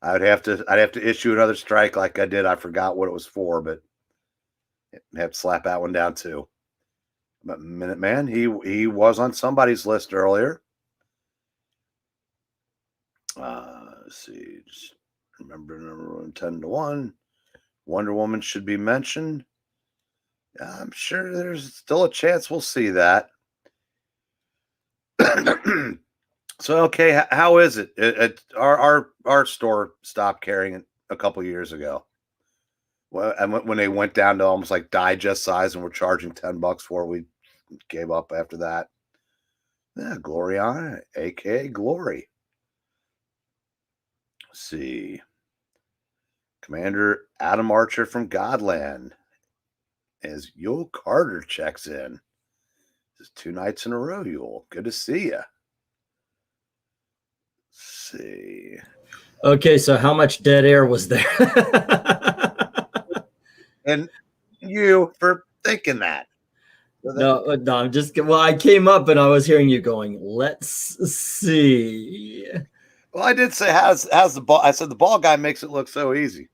I'd have to issue another strike like I did. I forgot what it was for, but I'd have to slap that one down too. But Minuteman, he was on somebody's list earlier. Let's see. Just remember number 1, 10 to 1. Wonder Woman should be mentioned. I'm sure there's still a chance we'll see that. So, okay, how is it? Our store stopped carrying it a couple years ago. Well, and when they went down to almost like digest size and we're charging $10 for it, we gave up after that. Yeah, Gloriana, aka Glory. Let's see. Commander Adam Archer from Godland as Yule Carter checks in. This is 2 nights in a row, Yule. Good to see you. See. Okay, so how much dead air was there? And you for thinking that. No, I'm just, well, I came up and I was hearing you going, let's see. Well, I did say, how's the ball? I said the ball guy makes it look so easy.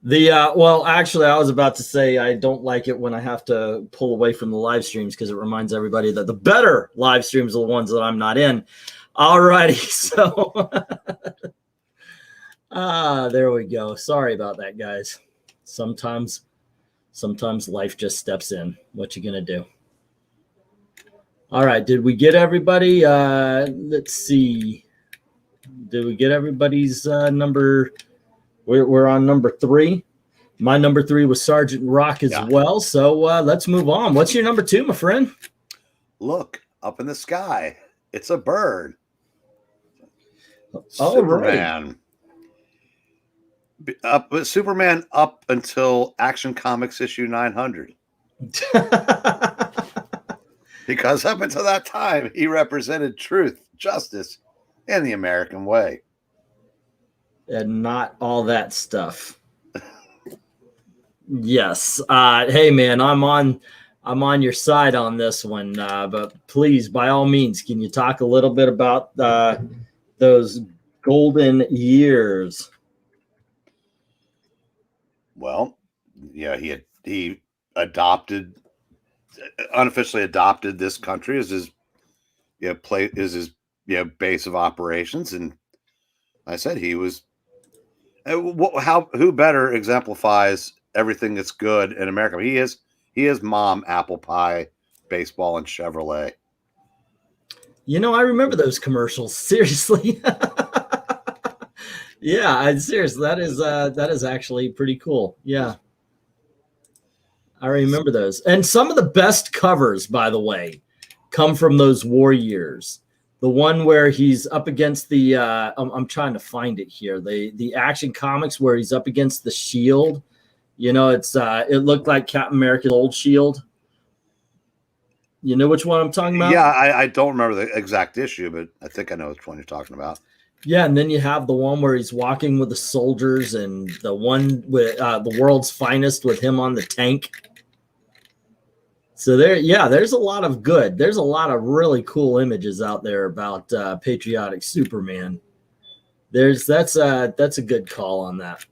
Well, actually, I was about to say I don't like it when I have to pull away from the live streams because it reminds everybody that the better live streams are the ones that I'm not in. All righty, so there we go. Sorry about that, guys. Sometimes life just steps in. What you gonna do? All right, did we get everybody? Let's see. Did we get everybody's number? We're on number 3. My number 3 was Sergeant Rock as well. So let's move on. What's your number 2, my friend? Look up in the sky. It's a bird. Oh, Superman. Right. Superman up until Action Comics issue 900. Because up until that time, he represented truth, justice, and the American way. And not all that stuff. Yes. Hey, man, I'm on your side on this one. But please, by all means, can you talk a little bit about those golden years? Well, yeah, he unofficially adopted this country as his base of operations, and I said he was. Who better exemplifies everything that's good in America? He is He is Mom, Apple Pie, Baseball, and Chevrolet. You know, I remember those commercials. Seriously. Yeah, seriously, that is actually pretty cool. Yeah. I remember those. And some of the best covers, by the way, come from those war years. The one where he's up against the I'm trying to find it here. The Action Comics where he's up against the shield. You know, it looked like Captain America's old shield. You know which one I'm talking about? Yeah, I don't remember the exact issue, but I think I know which one you're talking about. Yeah, and then you have the one where he's walking with the soldiers, and the one with the world's finest with him on the tank. So there's a lot of good. There's a lot of really cool images out there about patriotic Superman. That's a good call on that.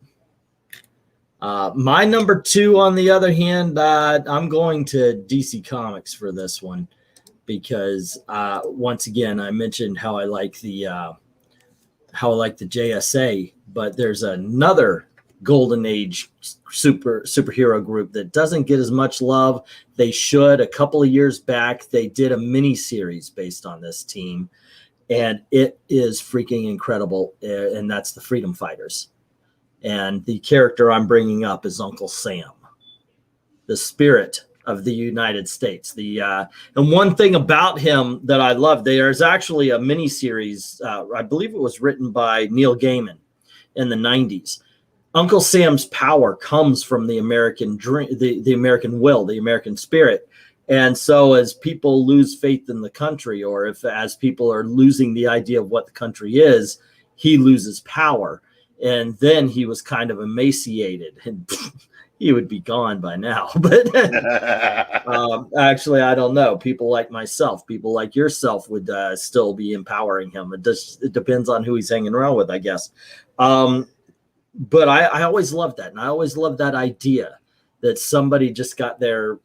My number 2, on the other hand, I'm going to DC Comics for this one because once again I mentioned how I like the JSA, but there's another Golden Age superhero group that doesn't get as much love. They should. A couple of years back, they did a mini series based on this team, and it is freaking incredible. And that's the Freedom Fighters. And the character I'm bringing up is Uncle Sam, the spirit of the United States. And one thing about him that I love, there's actually a mini series. I believe it was written by Neil Gaiman in the 90s. Uncle Sam's power comes from the American dream, the American will, the American spirit. And so as people lose faith in the country, or as people are losing the idea of what the country is, he loses power. And then he was kind of emaciated, and he would be gone by now. But actually, I don't know. People like myself, people like yourself would still be empowering him. It depends on who he's hanging around with, I guess. But I always loved that. And I always loved that idea that somebody just got their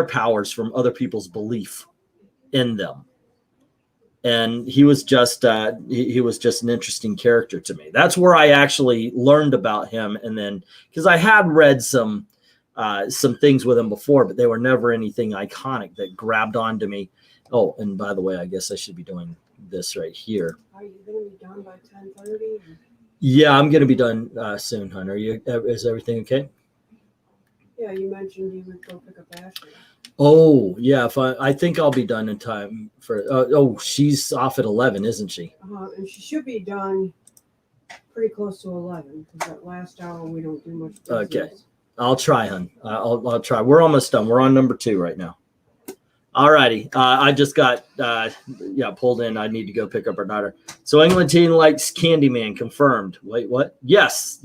powers from other people's belief in them. And he was just he was just an interesting character to me. That's where I actually learned about him. And then because I had read some things with him before, but they were never anything iconic that grabbed onto me. Oh, and by the way, I guess I should be doing this right here. Are you going to be done by 10:30? Yeah, I'm going to be done soon, Hunter. Is everything okay? Yeah, you mentioned you would go pick up Ashley. Oh, yeah. I think I'll be done in time for. She's off at 11, isn't she? And she should be done pretty close to 11 because that last hour we don't do much business. Okay, I'll try, hun. I'll try. We're almost done. We're on number 2 right now. All righty. I just got pulled in. I need to go pick up our daughter. So England teen likes Candyman. Confirmed. Wait, what? Yes.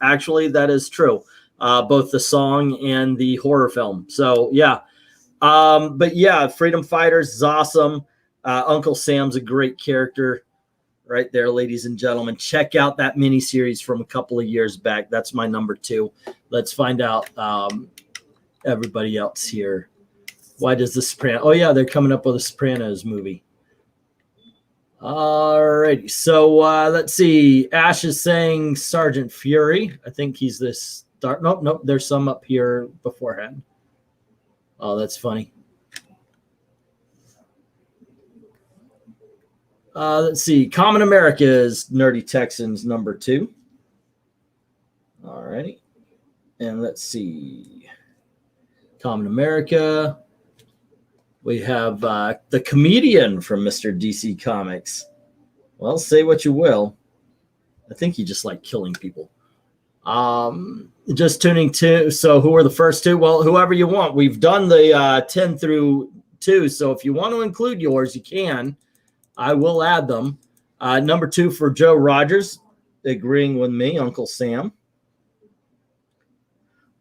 Actually, that is true. Both the song and the horror film. So yeah. But yeah, Freedom Fighters is awesome. Uncle Sam's a great character right there, ladies and gentlemen. Check out that mini series from a couple of years back. That's my number 2. Let's find out everybody else here. Why does the Sopranos? Oh yeah, they're coming up with a Sopranos movie. All righty. So let's see. Ash is saying Sergeant Fury. I think he's this. Nope. There's some up here beforehand. Oh, that's funny. Let's see. Common America is Nerdy Texans number 2. All righty. And let's see. Common America. We have the comedian from Mr. DC Comics. Well, say what you will. I think you just like killing people. Just tuning to. So who are the first 2? Well, whoever you want. We've done the 10 through 2. So if you want to include yours, you can. I will add them. Number 2 for Joe Rogers, agreeing with me, Uncle Sam.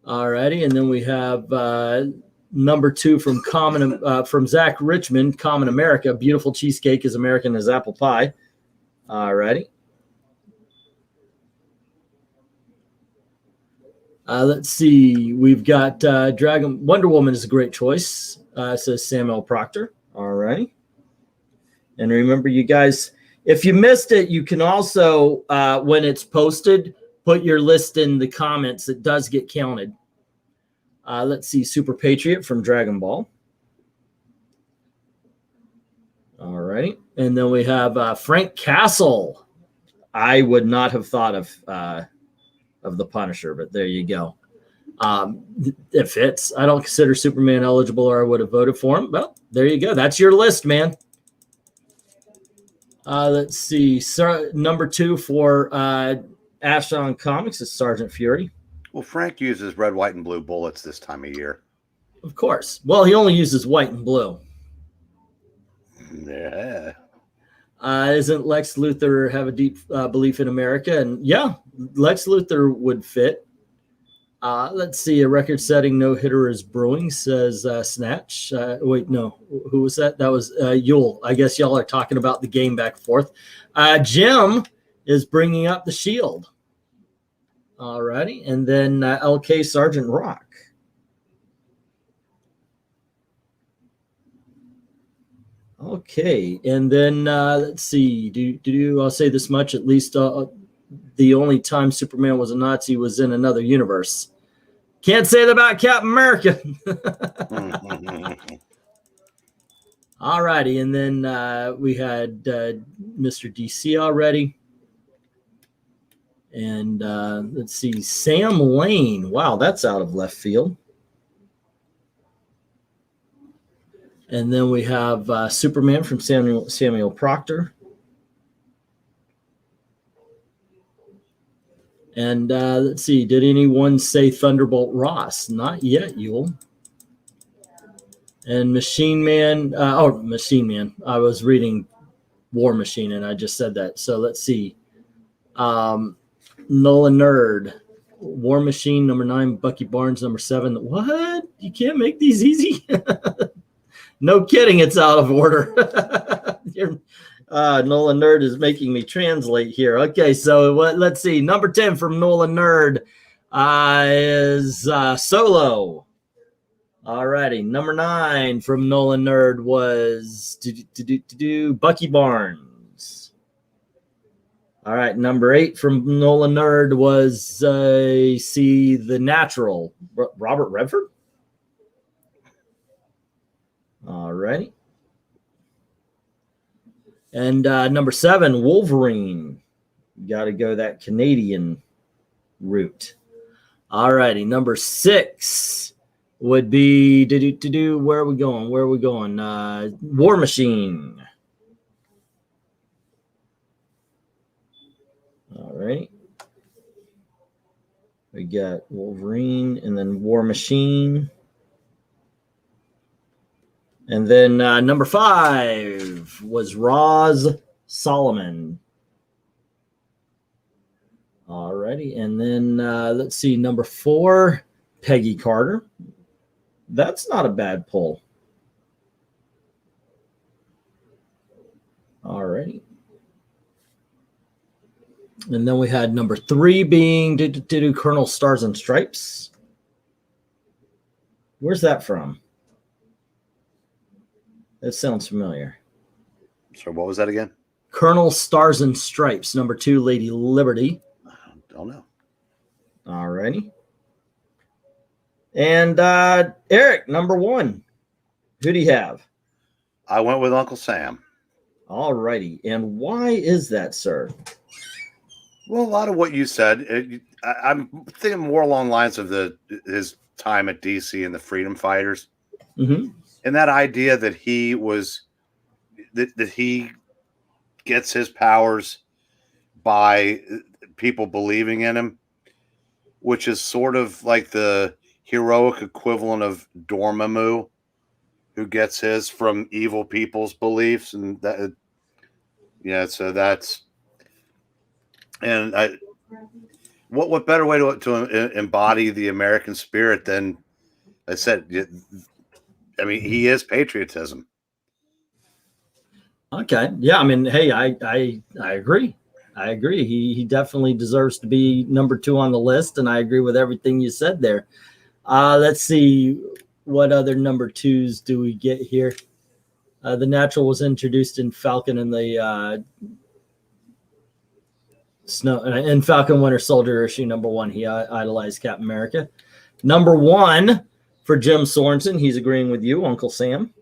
All righty. And then we have number 2 from from Zach Richmond, Common America. Beautiful cheesecake is American as apple pie. All righty. Let's see. We've got Wonder Woman is a great choice, says Samuel Proctor. All right. And remember, you guys, if you missed it, you can also, when it's posted, put your list in the comments. It does get counted. Let's see, Super Patriot from Dragon Ball. All right. And then we have Frank Castle. I would not have thought of the Punisher, but there you go. It fits. I don't consider Superman eligible, or I would have voted for him. Well, there you go. That's your list, man. Let's see. Number 2 for Ashton Comics is Sergeant Fury. Well, Frank uses red, white, and blue bullets this time of year. Of course. Well, he only uses white and blue. Yeah. Isn't Lex Luthor have a deep belief in America? And yeah, Lex Luthor would fit. Let's see. A record-setting no-hitter is brewing, says Snatch. Wait, no. Who was that? That was Yule. I guess y'all are talking about the game back and forth. Jim is bringing up the Shield. All righty. And then LK Sergeant Rock. Okay. And then let's see. I'll say this much, at least the only time Superman was a Nazi was in another universe. Can't say that about Captain America. All righty. And then we had Mr. DC already. And let's see, Sam Lane. Wow, that's out of left field. And then we have Superman from Samuel Proctor. And let's see, did anyone say Thunderbolt Ross? Not yet, Yule. And Machine Man. Machine Man. I was reading War Machine, and I just said that. So let's see. Nolan Nerd, War Machine, number 9, Bucky Barnes, number 7. What? You can't make these easy? No kidding, it's out of order. Nolan Nerd is making me translate here. Okay, so let's see. Number 10 from Nolan Nerd is Solo. All righty. Number 9 from Nolan Nerd was Bucky Barnes. All right, number 8 from Nolan Nerd was The Natural, Robert Redford. All righty. And number 7, Wolverine. Got to go that Canadian route. All righty, number 6 would be where are we going? War Machine. All right. We got Wolverine and then War Machine. And then number 5 was Roz Solomon. All righty. And then let's see, number 4, Peggy Carter. That's not a bad pull. All righty. And then we had number 3 being Colonel Stars and Stripes. Where's that from? That sounds familiar. So what was that again? Colonel Stars and Stripes. Number 2, Lady Liberty. I don't know. All righty. And Eric, number 1. Who do you have? I went with Uncle Sam. All righty. And why is that, sir? Well, a lot of what you said, I'm thinking more along the lines of his time at DC and the Freedom Fighters, and that idea that he was that he gets his powers by people believing in him, which is sort of like the heroic equivalent of Dormammu, who gets his from evil people's beliefs, and that, yeah. So that's. And what better way to embody the American spirit than I said? I mean, he is patriotism. Okay, yeah. I mean, hey, I agree. I agree. He definitely deserves to be number 2 on the list, and I agree with everything you said there. Let's see, what other number 2s do we get here? The Natural was introduced in Falcon and the. Falcon Winter Soldier issue number 1. He idolized Captain America. Number 1 For Jim Sorensen, he's agreeing with you, Uncle Sam.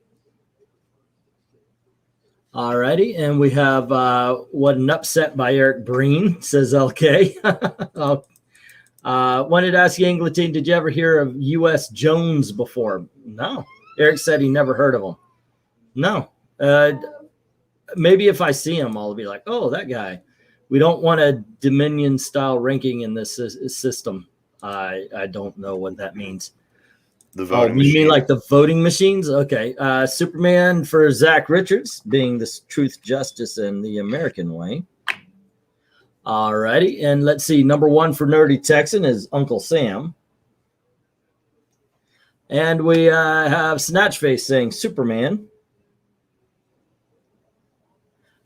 All righty, and we have what an upset by Eric Breen, says LK. Wanted to ask you, Angleton, did you ever hear of U.S. Jones before? No. Eric said he never heard of him. No. Maybe if I see him, I'll be like, oh, that guy. We don't want a Dominion-style ranking in this system. I don't know what that means. The voting you machine. mean like the voting machines? Okay. Superman for Zach Richards, being the truth, justice, and the American way. All righty. And let's see. Number 1 for Nerdy Texan is Uncle Sam. And we have Snatchface saying Superman.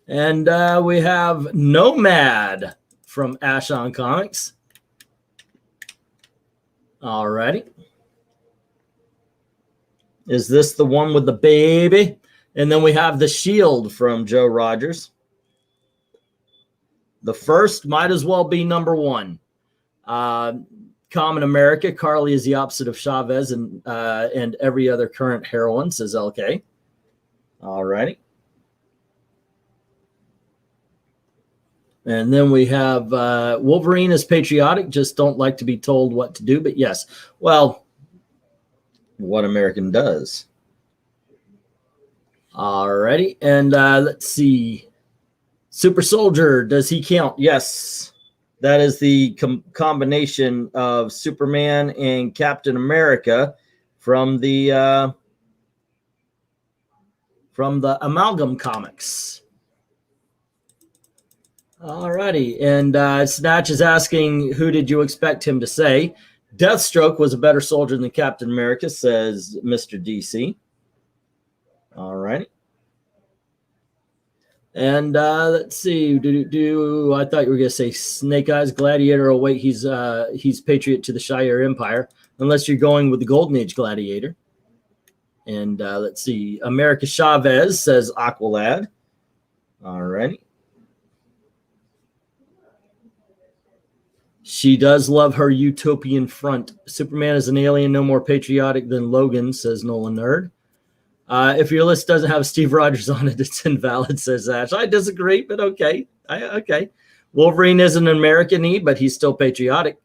And we have Nomad from Ashon Comics. All righty. Is this the one with the baby? And then we have the Shield from Joe Rogers. The first might as well be number 1. Common America. Carly is the opposite of Chavez and every other current heroine, says LK. All righty. And then we have Wolverine is patriotic, just don't like to be told what to do. But yes, well, what American does. All righty. And let's see. Super Soldier, does he count? Yes. That is the combination of Superman and Captain America from the Amalgam Comics. All righty. And Snatch is asking, who did you expect him to say? Deathstroke was a better soldier than Captain America, says Mr. DC. All righty. And let's see. I thought you were going to say Snake Eyes Gladiator. Oh, wait, he's Patriot to the Shire Empire, unless you're going with the Golden Age Gladiator. And let's see. America Chavez says Aqualad. All righty. She does love her utopian front. Superman is an alien, no more patriotic than Logan, says Nolan Nerd. If your list doesn't have Steve Rogers on it, it's invalid, says Ash. I disagree, but okay. Okay. Wolverine isn't an American-y, but he's still patriotic.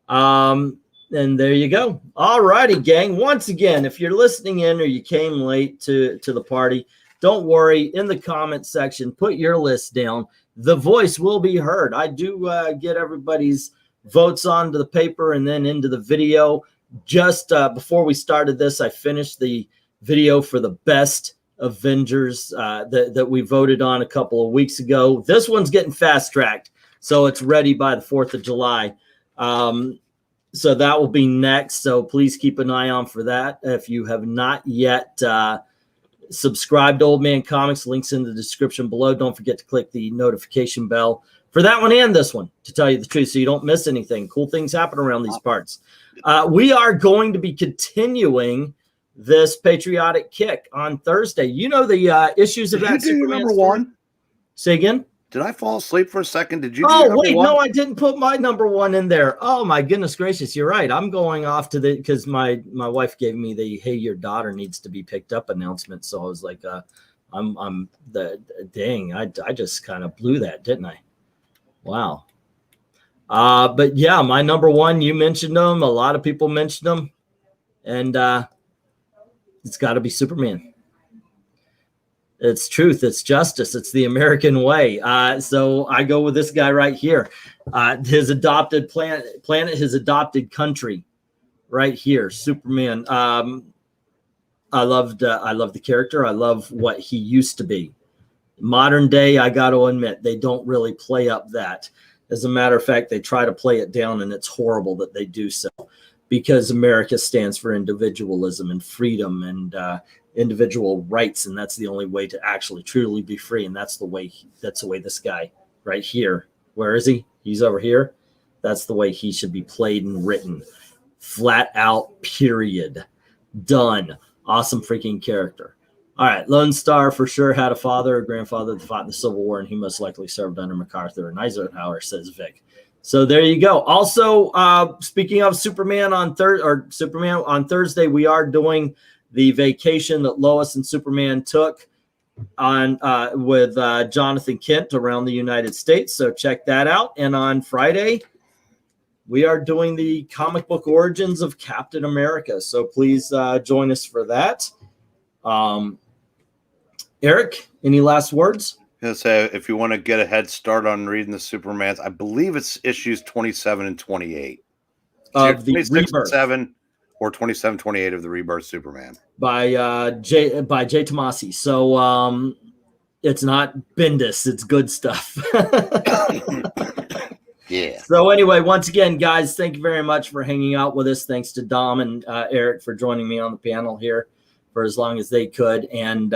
And there you go. All righty, gang. Once again, if you're listening in or you came late to the party, don't worry. In the comment section, put your list down. The voice will be heard. I do get everybody's votes onto the paper and then into the video. Just before we started this, I finished the video for the best Avengers that we voted on a couple of weeks ago. This one's getting fast-tracked, so it's ready by the 4th of July. So that will be next, so please keep an eye on for that. If you have not yet subscribed to Old Man Comics, links in the description below. Don't forget to click the notification bell for that one and this one, to tell you the truth, so you don't miss anything. Cool things happen around these parts. We are going to be continuing this patriotic kick on Thursday. You know the issues of Did that you do Superman number story? 1? Say again? Did I fall asleep for a second? Did you? Oh, wait, no, I didn't put my number 1 in there. Oh, my goodness gracious. You're right. I'm going off to because my wife gave me the, hey, your daughter needs to be picked up announcement. So I was like, dang, I just kind of blew that, didn't I? Wow. But yeah, my number 1, you mentioned them. A lot of people mentioned them. And it's got to be Superman. It's truth. It's justice. It's the American way. So I go with this guy right here. His adopted planet, his adopted country, right here. Superman. I love the character. I love what he used to be. Modern day, I got to admit, they don't really play up that. As a matter of fact, they try to play it down, and it's horrible that they do so, because America stands for individualism and freedom and individual rights, and that's the only way to actually truly be free. And that's the way this guy right here, where is he? He's over here. That's the way he should be played and written. Flat out, period. Done. Awesome freaking character. All right, Lone Star for sure had a father or grandfather that fought in the Civil War, and he most likely served under MacArthur and Eisenhower, says Vic. So there you go. Also, speaking of Superman on Thursday, we are doing the vacation that Lois and Superman took on with Jonathan Kent around the United States. So check that out. And on Friday, we are doing the comic book origins of Captain America. So please join us for that. Eric, any last words? Say if you want to get a head start on reading the Supermans, I believe it's issues 27 and 28 of the 26 and Rebirth 7 or 27, 28 of the Rebirth Superman by Jay Tomasi. So it's not Bendis, it's good stuff. Yeah. So anyway, once again, guys, thank you very much for hanging out with us. Thanks to Dom and Eric for joining me on the panel here for as long as they could. And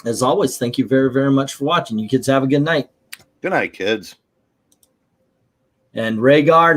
as always, thank you very, very much for watching. You kids have a good night. Good night, kids. And Rhaegar,